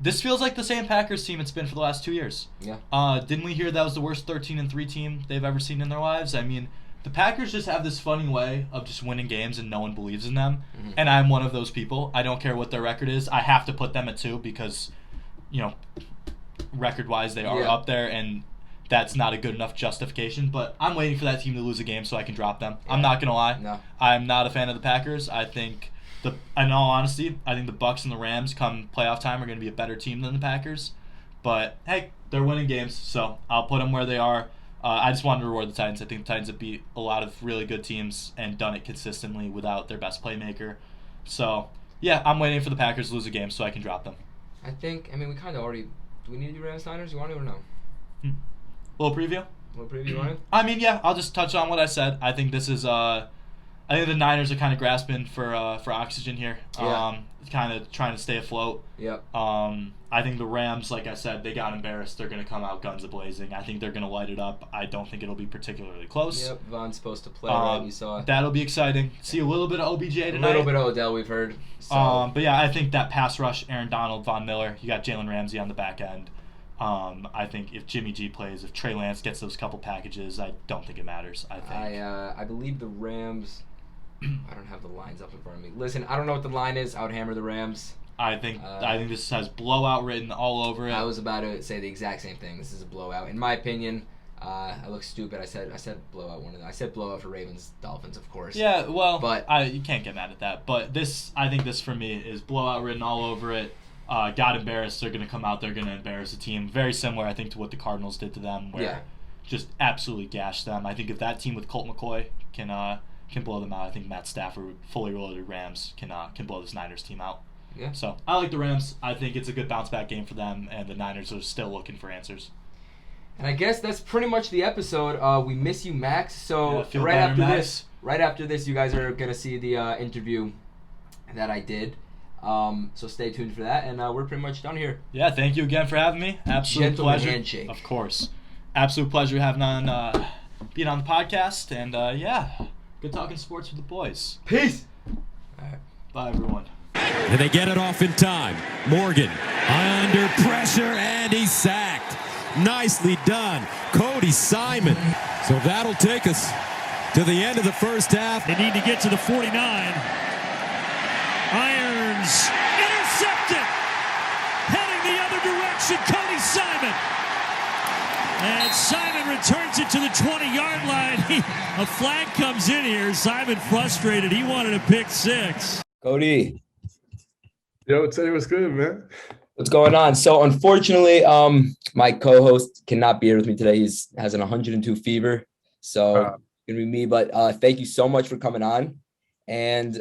This feels like the same Packers team it's been for the last 2 years. Yeah. Didn't we hear that was the worst 13-3 team they've ever seen in their lives? I mean, the Packers just have this funny way of just winning games and no one believes in them. Mm-hmm. And I'm one of those people. I don't care what their record is. I have to put them at 2 because, record-wise they are up there, and that's not a good enough justification. But I'm waiting for that team to lose a game so I can drop them. Yeah. I'm not going to lie. No. I'm not a fan of the Packers. I think, in all honesty, I think the Bucks and the Rams come playoff time are going to be a better team than the Packers. But, hey, they're winning games, so I'll put them where they are. I just wanted to reward the Titans. I think the Titans have beat a lot of really good teams and done it consistently without their best playmaker. So, yeah, I'm waiting for the Packers to lose a game so I can drop them. We kind of already... Do we need to do Rams Niners? You want to or no? Little preview? You want to? I mean, yeah, I'll just touch on what I said. I think this is... I think the Niners are kind of grasping for oxygen here. Kind of trying to stay afloat. Yep. I think the Rams, like I said, they got embarrassed. They're going to come out guns a-blazing. I think they're going to light it up. I don't think it'll be particularly close. Yep, Von's supposed to play, right? You saw it. That'll be exciting. See a little bit of OBJ tonight. A little bit of Odell, we've heard. So. But yeah, I think that pass rush, Aaron Donald, Von Miller, you got Jalen Ramsey on the back end. I think if Jimmy G plays, if Trey Lance gets those couple packages, I don't think it matters. I believe the Rams... I don't have the lines up in front of me. Listen, I don't know what the line is. I would hammer the Rams. I think this has blowout written all over it. I was about to say the exact same thing. This is a blowout. In my opinion, I look stupid. I said blowout. I said blowout for Ravens, Dolphins, of course. Yeah, well, but you can't get mad at that. But I think this for me is blowout written all over it. Got embarrassed. They're going to come out. They're going to embarrass a team. Very similar, I think, to what the Cardinals did to them, where just absolutely gashed them. I think if that team with Colt McCoy can blow them out, I think Matt Stafford, fully loaded Rams, can blow this Niners team out. Yeah. So I like the Rams. I think it's a good bounce back game for them, and the Niners are still looking for answers. And I guess that's pretty much the episode. We miss you, Max. So Yeah, feel better, Max. right after this, you guys are gonna see the interview that I did. So stay tuned for that, and we're pretty much done here. Yeah, thank you again for having me. Absolute Gentleman pleasure. handshake. Of course. Absolute pleasure having on being on the podcast, and good talking sports with the boys. Peace. All right. Bye, everyone. And they get it off in time. Morgan under pressure, and he's sacked. Nicely done. Cody Simon. So that'll take us to the end of the first half. They need to get to the 49. Irons intercepted. Heading the other direction, Cody Simon. And Simon returns it to the 20-yard line. A flag comes in here. Simon frustrated. He wanted a pick six. Cody. Yo, Teddy, what's good, man? What's going on? So unfortunately, my co-host cannot be here with me today. He has an 102 fever. So it's gonna be me. But thank you so much for coming on. And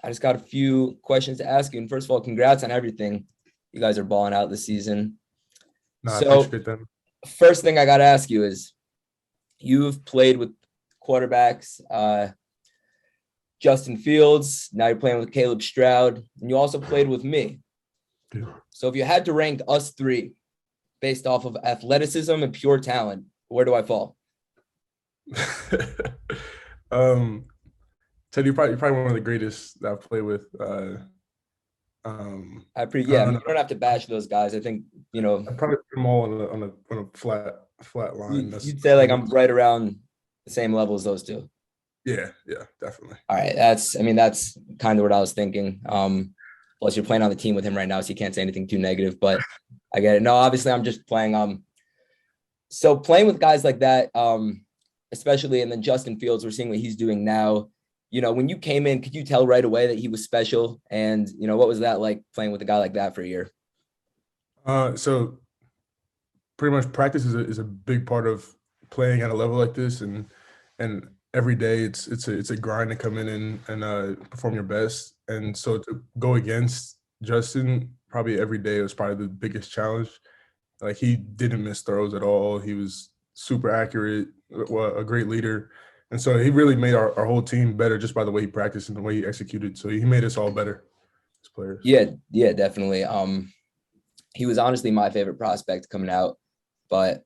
I just got a few questions to ask you. And first of all, congrats on everything. You guys are balling out this season. I So appreciate that. first thing I gotta ask you is, you've played with quarterbacks, Justin Fields. Now you're playing with Caleb Stroud, and you also played with me. Yeah. So if you had to rank us three based off of athleticism and pure talent, where do I fall? Teddy, you're probably one of the greatest that I've played with. You don't have to bash those guys. I think, I probably put them all on a flat line. You'd say like I'm right around the same level as those two. Yeah, definitely. All right, that's kind of what I was thinking. Plus you're playing on the team with him right now, so you can't say anything too negative, but I get it. No, obviously I'm just playing. So playing with guys like that, especially, and then Justin Fields, we're seeing what he's doing now. When you came in, could you tell right away that he was special? And, what was that like playing with a guy like that for a year? So pretty much practice is a big part of playing at a level like this. And every day it's a grind to come in and perform your best. And so to go against Justin, probably every day was probably the biggest challenge. Like, he didn't miss throws at all. He was super accurate, a great leader. And so he really made our whole team better just by the way he practiced and the way he executed. So he made us all better as players. Yeah, definitely. He was honestly my favorite prospect coming out, but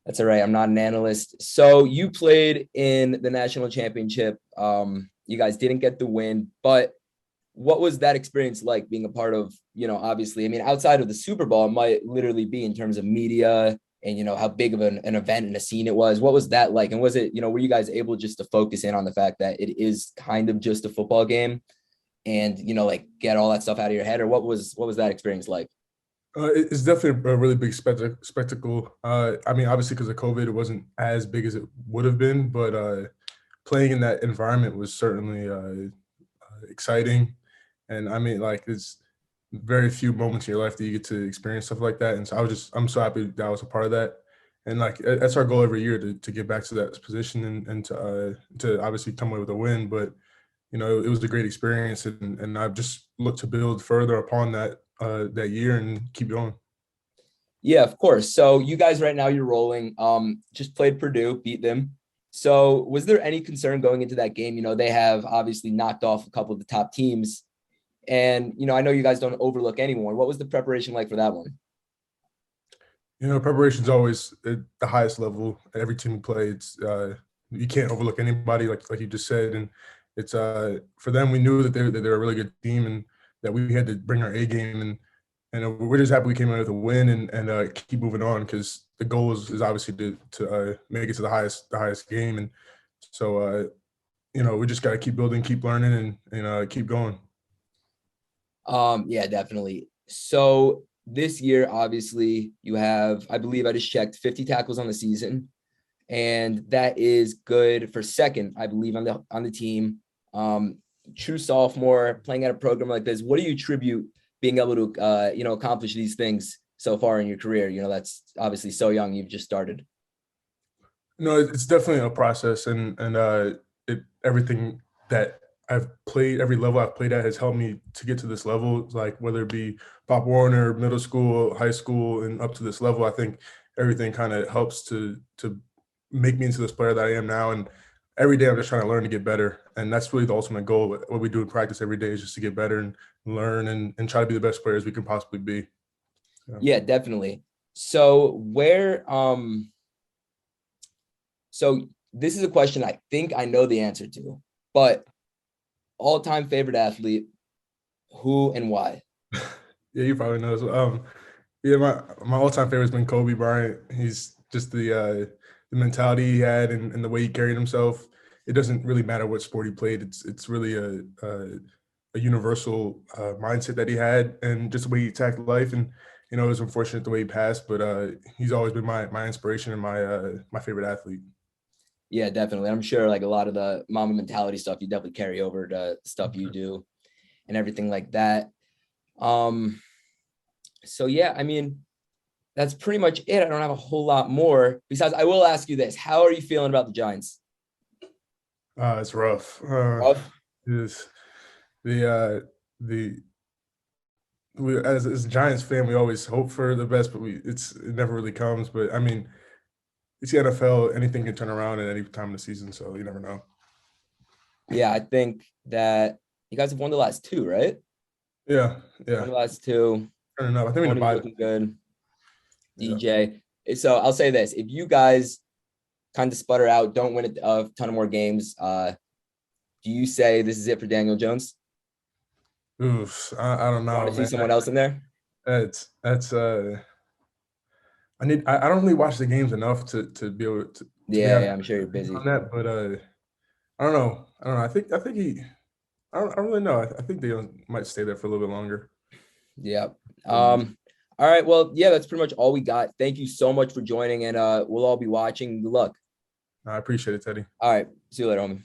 that's all right. I'm not an analyst. So you played in the national championship. You guys didn't get the win, but what was that experience like being a part of, obviously, outside of the Super Bowl, it might literally be in terms of media and, how big of an event and a scene it was. What was that like? And was it, were you guys able just to focus in on the fact that it is kind of just a football game and, get all that stuff out of your head? Or what was that experience like? It's definitely a really big spectacle. Obviously because of COVID, it wasn't as big as it would have been, but playing in that environment was certainly exciting. And it's very few moments in your life that you get to experience stuff like that. And so I'm so happy that I was a part of that. And that's our goal every year to get back to that position and to obviously come away with a win. But, it was a great experience, and I've just looked to build further upon that year and keep going. Yeah, of course. So you guys right now, you're rolling, just played Purdue, beat them. So was there any concern going into that game? They have obviously knocked off a couple of the top teams. And, I know you guys don't overlook anyone. What was the preparation like for that one? Preparation is always at the highest level. Every team we play, it's you can't overlook anybody, like you just said. And it's for them, we knew that they're a really good team and that we had to bring our A game. And we're just happy we came out with a win and keep moving on, because the goal is obviously to make it to the highest game. And so, we just got to keep building, keep learning, and keep going. Yeah, definitely. So this year, obviously, you have, I believe I just checked, 50 tackles on the season, and that is good for second, I believe, on the team. True sophomore, playing at a program like this. What do you attribute being able to, accomplish these things so far in your career? That's obviously so young. You've just started. No, it's definitely a process, and everything that I've played, every level I've played at has helped me to get to this level. Like whether it be Pop Warner, middle school, high school, and up to this level, I think everything kind of helps to make me into this player that I am now. And every day I'm just trying to learn to get better. And that's really the ultimate goal. What we do in practice every day is just to get better and learn and try to be the best players we can possibly be. Yeah, definitely. So so this is a question I think I know the answer to, but all-time favorite athlete, who and why? Yeah, you probably know. Yeah, my all-time favorite has been Kobe Bryant. He's just the mentality he had and the way he carried himself. It doesn't really matter what sport he played. It's really a universal mindset that he had, and just the way he attacked life. And it was unfortunate the way he passed, but he's always been my inspiration and my favorite athlete. Yeah, definitely. I'm sure like a lot of the Mamba mentality stuff you definitely carry over to stuff you do and everything like that. So yeah, I mean, that's pretty much it. I don't have a whole lot more. Besides, I will ask you this: how are you feeling about the Giants? It's rough. Rough? Is the we as a Giants fan, we always hope for the best, but it never really comes. But I mean, it's the NFL. Anything can turn around at any time of the season, so you never know. Yeah, I think that you guys have won the last two, right? Yeah. Won the last two. Turning up. I think we're Tony's gonna buy looking good. Yeah. DJ. So I'll say this: if you guys kind of sputter out, don't win a ton of more games, do you say this is it for Daniel Jones? Oof, I don't know. Want to see Man. someone else in there? That's I don't really watch the games enough to be able to Yeah, I'm sure you're busy on that, but I don't know. I think he. I don't really know. I think they might stay there for a little bit longer. Yeah. All right. Well, yeah, that's pretty much all we got. Thank you so much for joining, and we'll all be watching. Good luck. I appreciate it, Teddy. All right. See you later, homie.